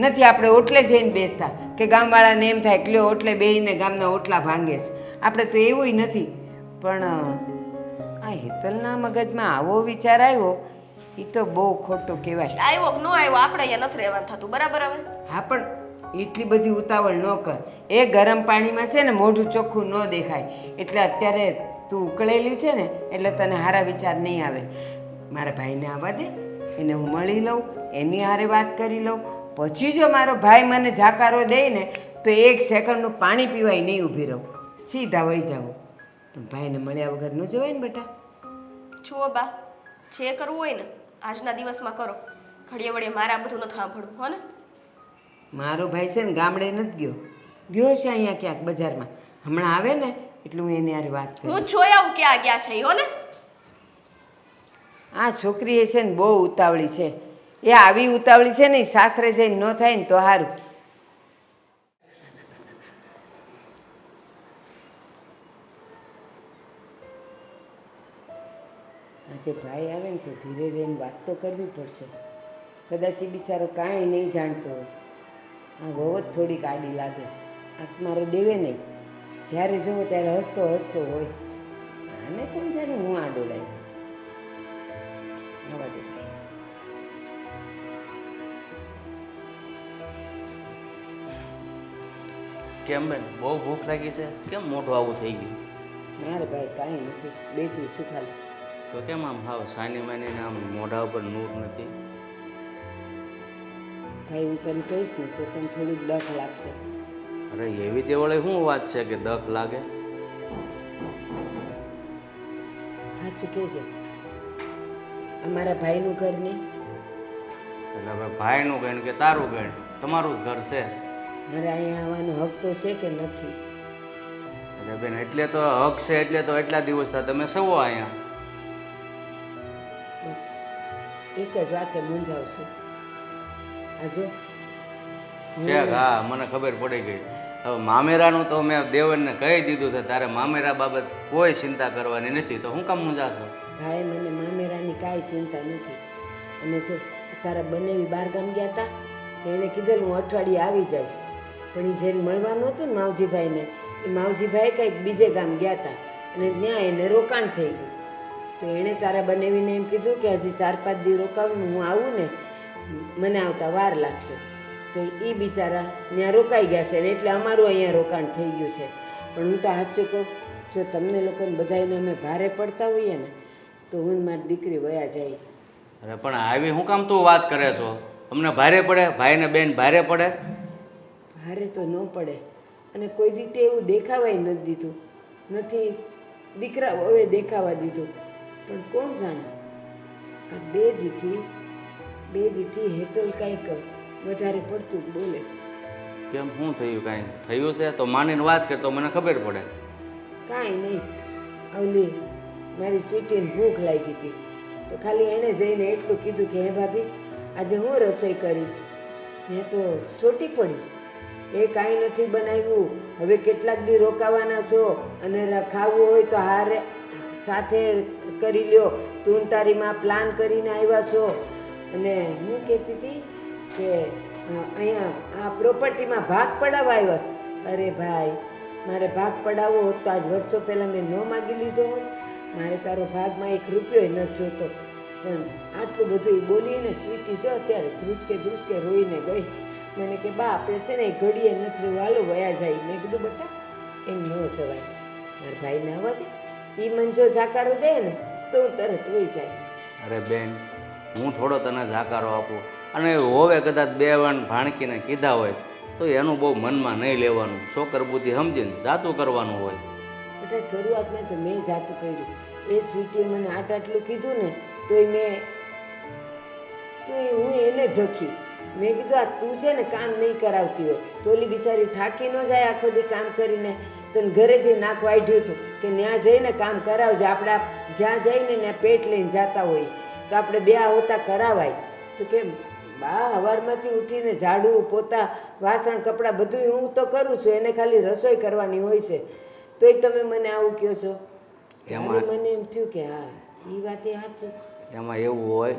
નથી આપણે ઓટલે જઈને બેસતા કે ગામવાળાને એમ થાય કે લ્યો ઓટલે બેહીને ગામના ઓટલા ભાંગે છે. આપણે તો એવું નથી. પણ આ હેતલના મગજમાં આવો વિચાર આવ્યો એ તો બહુ ખોટું કહેવાય. આવ્યો કે ન આવ્યો, આપણે અહીંયા નથી રહેવાનું થતું. બરાબર. હવે હા, પણ એટલી બધી ઉતાવળ ન કર. એ ગરમ પાણીમાં છે ને મોઢું ચોખ્ખું ન દેખાય. એટલે અત્યારે તું ઉકળેલી છે ને એટલે તને સારા વિચાર નહીં આવે. મારા ભાઈને આવવા દે, એને હું મળી લઉં, એની હારે વાત કરી લઉં. પછી જો મારો ભાઈ મને જાકારો દે ને તો 1 સેકન્ડનું પાણી પીવાય નહીં ઊભી રહું, સીધા વહી જાઉં. પણ ભાઈને મળ્યા વગર ન જવાય ને બેટા. જુઓ બા, જે કરવું હોય ને આજના દિવસમાં કરો. ઘડીએ વળીએ મારે આ બધું નથી સાંભળવું, હો ને? મારો ભાઈ છે ને ગામડે નથી ગયો છે અહીંયા ક્યાંક બજારમાં. હમણાં આવે ને એટલે હું એની હારે વાત કરું. હું જોઈ આવું ક્યાં ગયા છે, હો ને? આ છોકરી એ છે ને બહુ ઉતાવળી છે. એ આવી ઉતાવળી છે ને એ સાસરે જઈને ન થાય ને તો સારું. આજે ભાઈ આવે ને તો ધીરે રહીને વાત તો કરવી પડશે. કદાચ એ બિચારો કાંઈ નહીં જાણતો હોય. આ બહુ જ થોડીક આડી લાગે છે. આ મારો દેવે નહીં, જ્યારે જોવો ત્યારે હસતો હસતો હોય. આને કોણ જાણે હું આડો લાય છે. આવા દે. કેમ બેન, બહુ ભૂખ લાગી છે? કેમ મોઢું આવું થઈ ગયું? મારે ભાઈ કાંઈ નથી, બેઠું શું ખાલી. તો કેમ આમ હાવ સાની માની આમ મોઢા ઉપર નૂર નથી? ભાઈ હું તને કહીશ ને તો તને થોડુંક દખ લાગશે. અરે એવી તે વળે શું વાત છે કે દખ લાગે? સાચું કે છે. અમારા ભાઈનું ઘર નહીં. એટલે હવે ભાઈનું ગણ કે તારું ગણ, તમારું જ ઘર છે. મારે અહીંયા આવવાનો હક તો છે કે નથી? અરે બેન, એટલે તો હક છે, એટલે તો એટલા દિવસ થયા તમે સવો અહીંયા. બસ એક જ વાતે મૂંઝાવશે. આ જો ચેક, હા મને ખબર પડી ગઈ. હવે મામેરાનું તો મેં દેવનને કહી દીધું છે, તારે મામેરા બાબત કોઈ ચિંતા કરવાની નથી. તો હું કામ મૂંઝાશો? ભાઈ મને મામેરાની કાંઈ ચિંતા નથી. અને જો તારા બનેવી બહારગામ ગયા હતા તો એણે કીધેલું હું અઠવાડિયે આવી જઈશ. પણ એ જેને મળવાનું હતું ને માવજીભાઈને, એ માવજીભાઈ કંઈક બીજે ગામ ગયા હતા અને ત્યાં એને રોકાણ થઈ ગયું. તો એણે તારા બનેવીને એમ કીધું કે હજી 4-5 દિવસ રોકાવું, હું આવું ને મને આવતા વાર લાગશે. તો એ બિચારા ત્યાં રોકાઈ ગયા છે ને એટલે અમારું અહીંયા રોકાણ થઈ ગયું છે. પણ હું તો સાચું કહું, જો તમને લોકોને બધાને અમે ભારે પડતા હોઈએ ને તો હું ને મારી દીકરી વયા જાય. અરે પણ આવી હું કામ તું વાત કરે છો? અમને ભારે પડે, ભાઈને બેન ભારે પડે? ભારે તો ન પડે, અને કોઈ રીતે એવું દેખાવાય નથી દીધું, નથી દીકરા હવે દેખાવા દીધું. પણ કોણ જાણે આ બે દીથી હેતલ કાંઈક વધારે પડતું જ બોલે છે. કેમ શું થયું? કાંઈ થયું છે તો માનીને વાત કર તો મને ખબર પડે. કાંઈ નહીં, ઓલી મારી સ્વીટીને ભૂખ લાગી હતી તો ખાલી એણે જઈને એટલું કીધું કે હે ભાભી આજે હું રસોઈ કરીશ. મેં તો છોટી પડી, એ કાંઈ નથી બનાવ્યું, હવે કેટલાક દી રોકાવાના છો અને ખાવું હોય તો હારે સાથે કરી લ્યો, તું ને તારી માં પ્લાન કરીને આવ્યા છો. અને હું કહેતી હતી કે અહીંયા આ પ્રોપર્ટીમાં ભાગ પડાવવા આવ્યા છે. અરે ભાઈ, મારે ભાગ પડાવવો હોત તો આજ વર્ષો પહેલાં મેં ન માગી લીધો હોત. મારે તારો ભાગમાં 1 રૂપિયો નથી જોતો. પણ આટલું બધું એ બોલીને સ્વીટી જો અત્યારે ધ્રુસકે રોઈને ગઈ. મને કે બા આપણે છે ને એ ઘડીએ નથી વાલો વયા જાય. મેં કીધું બેટા એમ ન સવાય, મારા ભાઈને આવવા દે, એ મન જો જાકારો દે ને તો હું તરત વહી જાય. અરે બેન, હું થોડો તને જાકારો આપું, અને હોવે કદાચ બે વાર ભાણકીને કીધા હોય તો એનું બહુ મનમાં નહીં લેવાનું, છોકર બુદ્ધિ સમજીને જાતું કરવાનું હોય. બેટા શરૂઆતમાં તો મેં જાતું કર્યું, એ સ્વીટીએ મને આટલું કીધું ને તોય હું એને ધકી. મેં કીધું આ તું છે ને કામ નહીં કરાવતી હોય તો ઓલી બિચારી થાકી ન જાય આખો દી કામ કરીને. તને ઘરેથી નાક વાઢ્યું હતું કે ત્યાં જઈને કામ કરાવજે, આપણે જ્યાં જઈને ત્યાં પેટ લઈને જતા હોય તો આપણે બે હોતા કરાવાય. તો કેમ બા સવારમાંથી ઉઠીને ઝાડુ પોતા વાસણ કપડાં બધું હું તો કરું છું, એને ખાલી રસોઈ કરવાની હોય છે. તોય તમે મને આવું કહો છો. ત્યારે મને એમ થયું કે હા એ વાત એ સાચી. એમાં એવું હોય,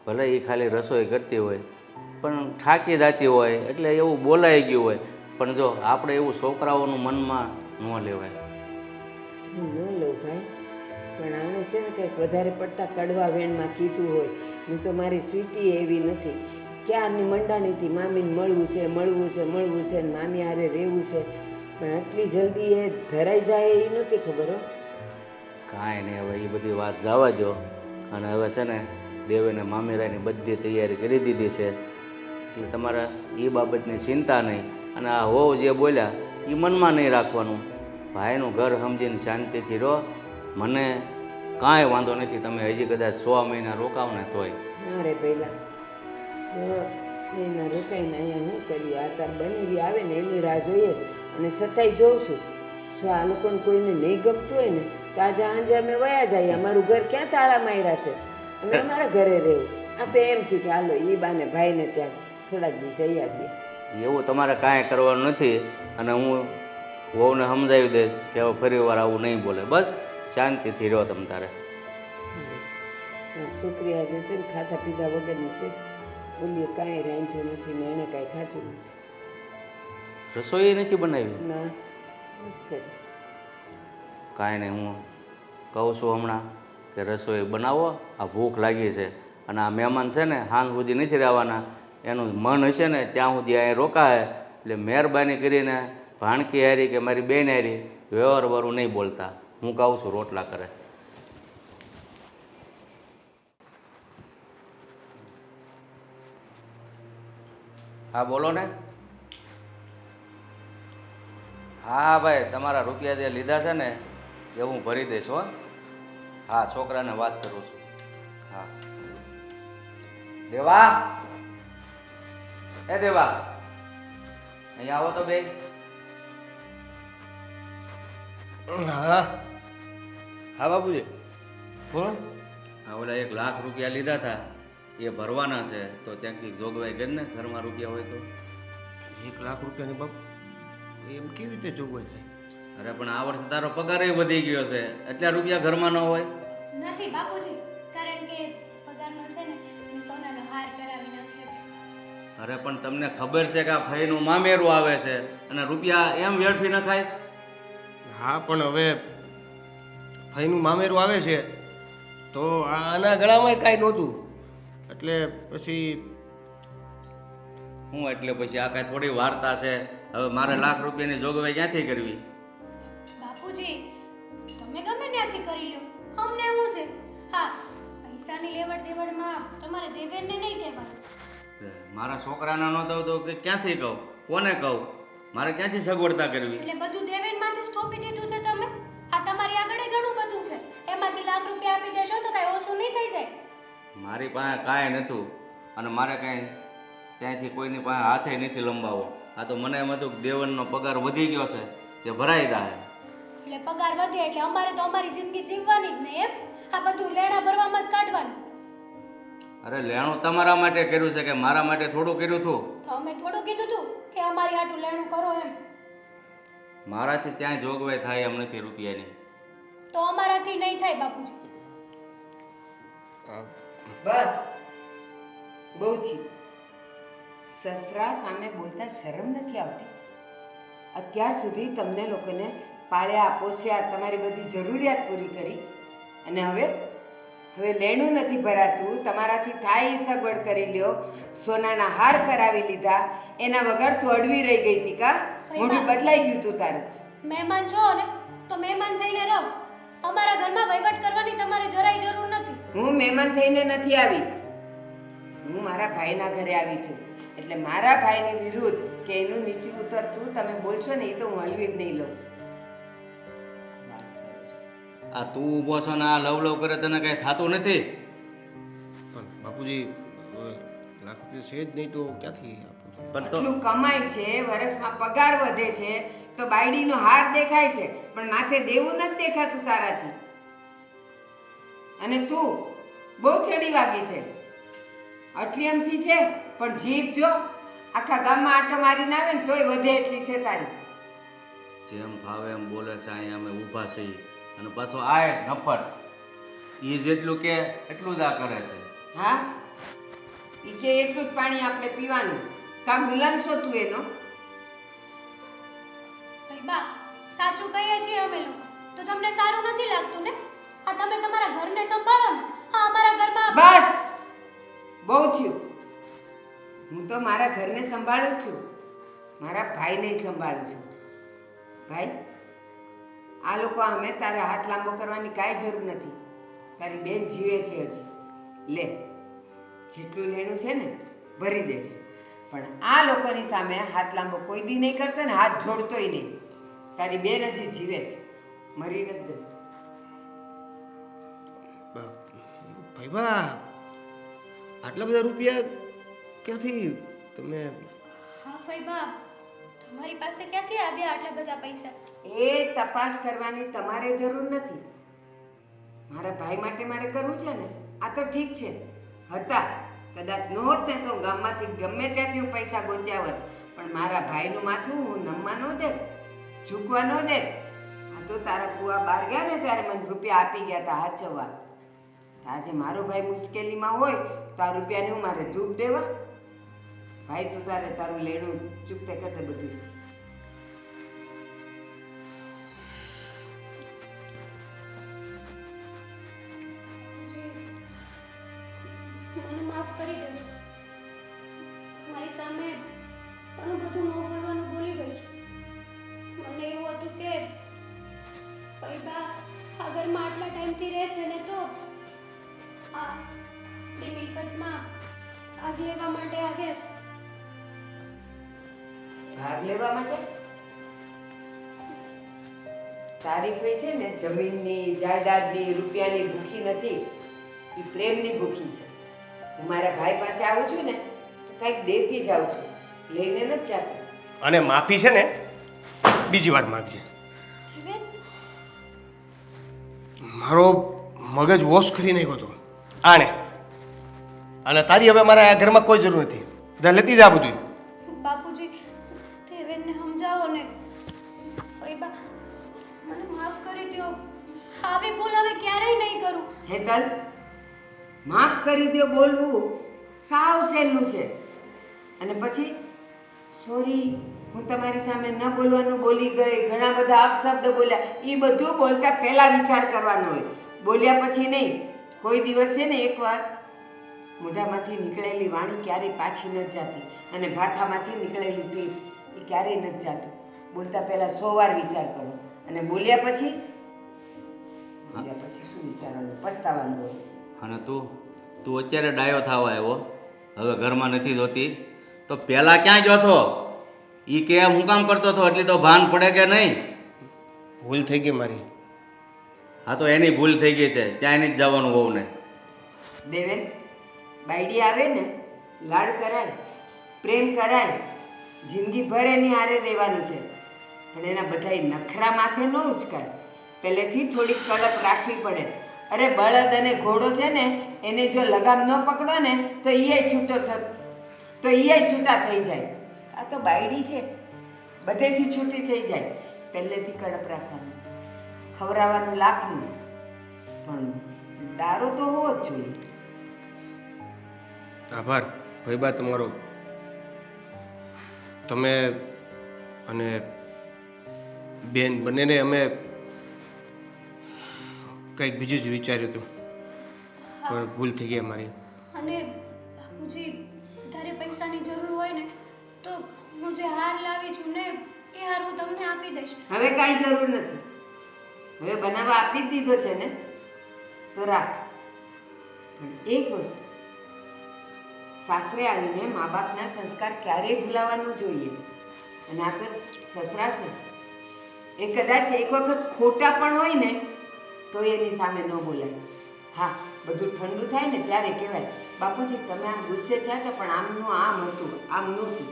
ભલે એ ખાલી રસોઈ કરતી હોય પણ થાકી જતી હોય એટલે એવું બોલાઈ ગયું હોય. પણ જો આપણે એવું છોકરાઓનું મનમાં ન લેવાય. હું ન લઉં ભાઈ, પણ આને છે ને કંઈક વધારે પડતા કડવા વેણમાં કીધું હોય. નહીં તો મારી સ્વીટી એવી નથી, ક્યારની મંડાણીથી મામીને મળવું છે ને મામી હારે રહેવું છે. પણ આટલી જલ્દી એ ધરાઈ જાય એ નહોતી ખબર હો. કાંઈ નહીં, હવે એ બધી વાત જવા દો. અને હવે છે ને દેવેને મામીરાની બધી તૈયારી કરી દીધી છે, એટલે તમારે એ બાબતની ચિંતા નહીં. અને આ હોવ જે બોલ્યા એ મનમાં નહીં રાખવાનું. ભાઈનું ઘર સમજીને શાંતિથી રહો, મને કાંઈ વાંધો નથી. તમે હજી કદાચ 100 મહિના રોકાવ ને તોય. અરે પહેલાં 100 મહિના રોકાઈને અહીંયા શું કર્યું? આ તાર બનેવી આવે ને એની રાહ જોઈએ છે, અને છતાંય જોઉં છું જો આ લોકોને કોઈને નહીં ગમતું હોય ને તો આજે સાંજે અમે વયા જઈએ. અમારું ઘર ક્યાં તાળા માર્યા છે, અમે અમારા ઘરે રહેવું. આ તો એમ થયું કે હાલો એ બાને ભાઈને ત્યાં થોડાક દિવસ જઈ આવીએ. એવું તમારે કાંઈ કરવાનું નથી. અને હું વહુને સમજાવી દઈશ કે હવે ફરી વાર આવું નહીં બોલે. બસ શાંતિથી રહો તમ તારે. છોકરી આજે છે ને ખાધા પીધા વગરની છે, બોલીએ કાંઈ રાંધ્યું નથી ને એણે કાંઈ ખાધું નથી. રસોઈ નથી બનાવી? ના નથી કરી. કાંઈ નહીં, હું કહું છું હમણાં કે રસોઈ બનાવો, આ ભૂખ લાગી છે. અને આ મહેમાન છે ને સાંજ સુધી નથી રહેવાના, એનું મન હશે ને ત્યાં સુધી અહીંયા રોકાય. એટલે મહેરબાની કરીને ભાણકી હારી કે મારી બેન હારી વ્યવહાર વાળું નહીં બોલતા. હું કહું છું રોટલા કરે. હા બોલો ને. હા ભાઈ, તમારા રૂપિયા જે લીધા છે ને એ હું ભરી દઈશ હો. હા, છોકરાને વાત કરું છું. હા દેવા, એ દેવા અહીંયા આવો તો બે. હા હા બાપુજી બોલો. હા, ઓલા 1 લાખ રૂપિયા લીધા હતા એ ભરવાના છે, તો ત્યાંથી જોગવાઈ કરીને ઘરમાં રૂપિયા હોય તો. 1 લાખ રૂપિયાની બાપુ એમ કેવી રીતે જોગવાઈ થાય? અરે પણ આ વર્ષે તારો પગાર વધી ગયો છે, એટલા રૂપિયા ઘરમાં ન હોય. નથી બાપુજી, કારણ કે પગારનો છે ને મેં સોનાનો હાર કરાવી નાખ્યો છે. અરે પણ તમને ખબર છે કે આ ફઈનું મામેરું આવે છે અને રૂપિયા એમ વેડફી નખાય? હા પણ હવે ફઈનું મામેરું આવે છે તો આના ગળામાં કાંઈ નહોતું, એટલે પછી હું એટલે પછી આ કાંઈ થોડી વાર્તા છે. હવે મારે લાખ રૂપિયાની જોગવાઈ ક્યાંથી કરવી? બાપુજી તમે ગમે ત્યાંથી કરી લો, અમને એવું છે. હા, પૈસાની લેવડ દેવડમાં તમારે દેવેનને નહીં કહેવાનું. મારા છોકરાના ન દઉં તો કે ક્યાંથી કહું, કોને કહું? મારે ક્યાંથી સગવડતા કરવી? એટલે બધું દેવેનમાંથી જ થોપી દીધું છે તમે. આ તમારી આગળ ઘણું બધું છે, એમાંથી લાખ રૂપિયા આપી દેશો તો કાંઈ ઓછું નહીં થઈ જાય. મારી પાસે કાંઈ નહોતું અને મારે કાંઈ ત્યાંથી કોઈની પાસે હાથે નથી લંબાવો. આ તો મને એમ હતું કે દેવનનો પગાર વધી ગયો છે, તે ભરાઈ જાય. એટલે પગાર વધે એટલે અમારે તો અમારી જિંદગી જીવવાની જ નહીં એમ? આ બધું લેણા ભરવામાં જ કાઢવાનું. અરે લેણું તમારા માટે કર્યું છે કે મારા માટે થોડું કર્યું હતું? તો અમે થોડું કીધું હતું કે અમારી હાટું લેણું કરો એમ. મારાથી ત્યાં જોગવાઈ થાય એમ નથી રૂપિયાની. તો અમારાથી નહીં થાય બાપુજી. બસ બહુ થયું. સસરા સામે બોલતા શરમ નથી આવતી? અત્યાર સુધી તમને લોકોને પાળ્યા પોસ્યા, તમારી બધી જરૂરિયાત પૂરી કરી, અને હવે લેણું નથી ભરાતું, તમારાથી થાય એ સગવડ કરી લ્યો, સોનાના હાર કરાવી લીધા, એના વગર તું અડવી રહી ગઈ હતી કા? મોઢું બદલાઈ ગયું તું તારું. મહેમાન છો ને તો મહેમાન થઈને રહો. અમારા ઘરમાં વહીવટ કરવાની તમારે જરાય જરૂર નથી. હું મહેમાન થઈને નથી આવી, હું મારા ભાઈના ઘરે આવી છું. એટલે મારા ભાઈની વિરુદ્ધ કે એનું નીચું ઉતરતું તમે બોલશો ને એ તો હું હળવી જ નહીં લઉં. વાત કરું છું. આ તું ઊભો છો ને આ લવ કરે તને કંઈ થતું નથી? પણ બાપુજી હવે લાખ રૂપિયા છે જ નહીં તો ક્યાંથી આપું? પણ તો આટલું કમાય છે, વર્ષમાં પગાર વધે છે, તો બાયડીનો હાર દેખાય છે, પણ માથે દેવું નથી દેખાતું તારાથી. અને તું બહુ ચડી વાગી છે, આટલી એમથી છે, પણ જીભ જો આખા ગામમાં આટો મારીને આવે ને તોય વધે એટલી છે તારી. જેમ ભાવે એમ બોલે છે. અહીંયા અમે ઊભા છીએ અને પાછો આય નફટ. એ જેટલું કે એટલું જ આ કરે છે. હા, ઈ કે એટલું જ પાણી આપણે પીવાનું. કા ગુલામ છો તું એનો? ભાઈ બા, સાચું કહીએ છીએ અમે લોકો તો તમને સારું નથી લાગતું ને? આ તમે તમારા ઘરને સંભાળો ને. હા, અમારા ઘરમાં બસ બહુ થયું. હું તો મારા ઘરને સંભાળું જ છું, મારા ભાઈને સંભાળું છું. ભાઈ, આ લોકો અમે તારા હાથ લાંબો કરવાની કાંઈ જરૂર નથી. તારી બેન જીવે છે હજી. લે, જેટલું લેણું છે ને ભરી દે છે, પણ આ લોકોની સામે હાથ લાંબો કોઈ દી નહીં કરતો ને હાથ જોડતોય નહીં. તારી બેન હજી જીવે છે, મરી નથી ગઈ. ભાઈ બા આટલા બધા રૂપિયા ક્યાંથી તમે? હા ભાઈ બા, તમારી પાસે ક્યાંથી આવ્યા આટલા બધા પૈસા? એ તપાસ કરવાની તમારે જરૂર નથી. મારા ભાઈ માટે મારે કરવું છે ને, આ તો ઠીક છે, હતા કદાચ ન હોત ને તો ગામમાંથી ગમે ત્યાંથી હું પૈસા ગોત્યા હોત, પણ મારા ભાઈનું માથું હું નમવા ન દેત, ઝૂકવા ન દેત. આ તો તારા ફુવા બહાર ગયા ને ત્યારે મને રૂપિયા આપી ગયા હતા હાચવવા. આજે મારો ભાઈ મુશ્કેલીમાં હોય તો આ રૂપિયાને હું મારે ધૂપ દેવા? ભાઈ તું તારે તારું લેણું ચૂકતે કરી દે બધું. મને માફ કરી દેજો. તમારી સામે ઘણું બધું ન કરવાનું ભૂલી ગઈ છું. મને એવું હતું કે ભાઈ બા આ ઘરમાં આટલા ટાઈમથી રહે છે ને તો આ આપણી મિલકતમાં ભાગ લેવા માટે આવ્યા છે. ભાગ લેવા માટે? તારીફ એ છે ને જમીનની, જાયદાદની, રૂપિયાની ભૂખી નથી, એ પ્રેમની ભૂખી છે. હું મારા ભાઈ પાસે આવું છું ને તો કંઈક દેતી જ આવું છું, લઈને નથી જાતી. અને માફી છે ને બીજી વાર માગજે. દેવેન, મારો મગજ વોશ કરી નાખ્યો હતો આણે, અને તારી હવે મારા આ ઘરમાં કોઈ જરૂર નથી. જા લેતી જા બધું. બાપુજી દેવેનને સમજાવો ને. ભાઈ બા મને માફ કરી દો. આવી ભૂલ હવે ક્યારેય નહીં કરું. હેતલ, માફ કરી દો બોલવું સાવ સહેલું છે, અને પછી સોરી હું તમારી સામે ન બોલવાનું બોલી ગઈ, ઘણા બધા અપશબ્દ બોલ્યા, એ બધું બોલતા પહેલા વિચાર કરવાનો હોય, બોલ્યા પછી નહીં. કોઈ દિવસ છે ને એકવાર મોઢામાંથી નીકળેલી વાણી ક્યારેય પાછી નથી જાતી અને ભાથામાંથી નીકળેલું તીર એ ક્યારેય નથી જાતું. બોલતા પહેલાં 100 વાર વિચાર કરો અને બોલ્યા પછી શું વિચારવાનું, પસ્તાવાનું હોય. અને તું અત્યારે ડાયો થવા આવ્યો, હવે ઘરમાં નથી જોતી, તો પહેલાં ક્યાં ગયો હતો? એ કે હું કામ કરતો હતો એટલી તો ભાન પડે કે નહીં? ભૂલ થઈ ગઈ મારી. હા તો એની ભૂલ થઈ ગઈ છે, ત્યાં નહીં જ જવાનું વહુને. દેવેન, બાયડી આવે ને લાડ કરાય, પ્રેમ કરાય, જિંદગીભર એની હારે રહેવાનું છે. પણ એના બધાય નખરા માથે ન ઉચકાય, પહેલેથી થોડીક કડક રાખવી પડે. અરે બળદ અને ઘોડો છે ને એને જો લગામ ન પકડો ને તો ઈય છૂટા થઈ જાય. આ તો બાયડી છે, બધેથી છૂટી થઈ જાય. પહેલેથી કડક રાખવાનું, ખવડાવવાનું લાખનું, પણ ડારો તો હોવો જ જોઈએ. આભાર ભાઈબા તમારો. તમે અને બેન બંનેને અમે કંઈક બીજું જ વિચાર્યું હતું, પણ ભૂલ થઈ ગઈ અમારી. અને બાપુજી વધારે પૈસાની જરૂર હોય ને તો હું જે હાર લાવી છું ને એ હાર હું તમને આપી દઈશ. હવે કાંઈ જરૂર નથી, હવે બનાવવા આપી જ દીધો છે ને તો રાખ. પણ એક વસ્તુ, સાસરે આવીને મા બાપના સંસ્કાર ક્યારેય ભૂલાવાનું જોઈએ. અને આ તો સસરા છે, એ કદાચ એક વખત ખોટા પણ હોય ને તો એની સામે ન બોલાય. હા, બધું ઠંડુ થાય ને ત્યારે કહેવાય, બાપુજી તમે આમ ગુસ્સે થયા હતા પણ આમનું આમ હતું, આમ નહોતું.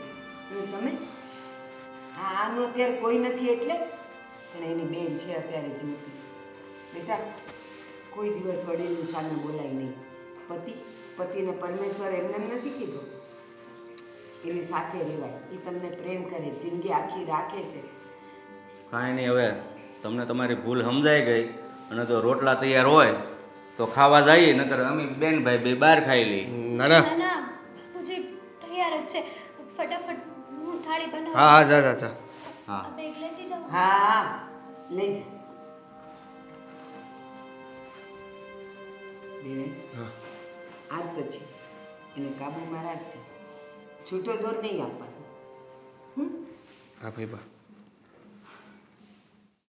અને તમે આનું અત્યારે કોઈ નથી એટલે, પણ એની બેન છે અત્યારે જીવતી. બેટા, કોઈ દિવસ વડીલની સામે બોલાય નહીં. પતિને પરમેશ્વર એમને નથી કીધો, એની સાથે રહેવાય. એ તમને પ્રેમ કરે, જિંદગી આખી રાખે છે. કાંઈ નહીં, હવે તમને તમારી ભૂલ સમજાઈ ગઈ. અને જો રોટલા તૈયાર હોય તો ખાવા જઈએ, નકર અમે બેન ભાઈ બે બહાર ખાઈ લઈએ. ના ના, ના ના બાપુજી તૈયાર જ છે, ફટાફટ હું થાળી બનાવું. હા હા, જા જા જા. હા આ બેગ લેતી જાઓ. હા, લઈ જા. બેન, હા આજ પછી એને કાબુમાં રાખજે, છૂટો દોર નહીં આપવાનો. હા ભાઈબા.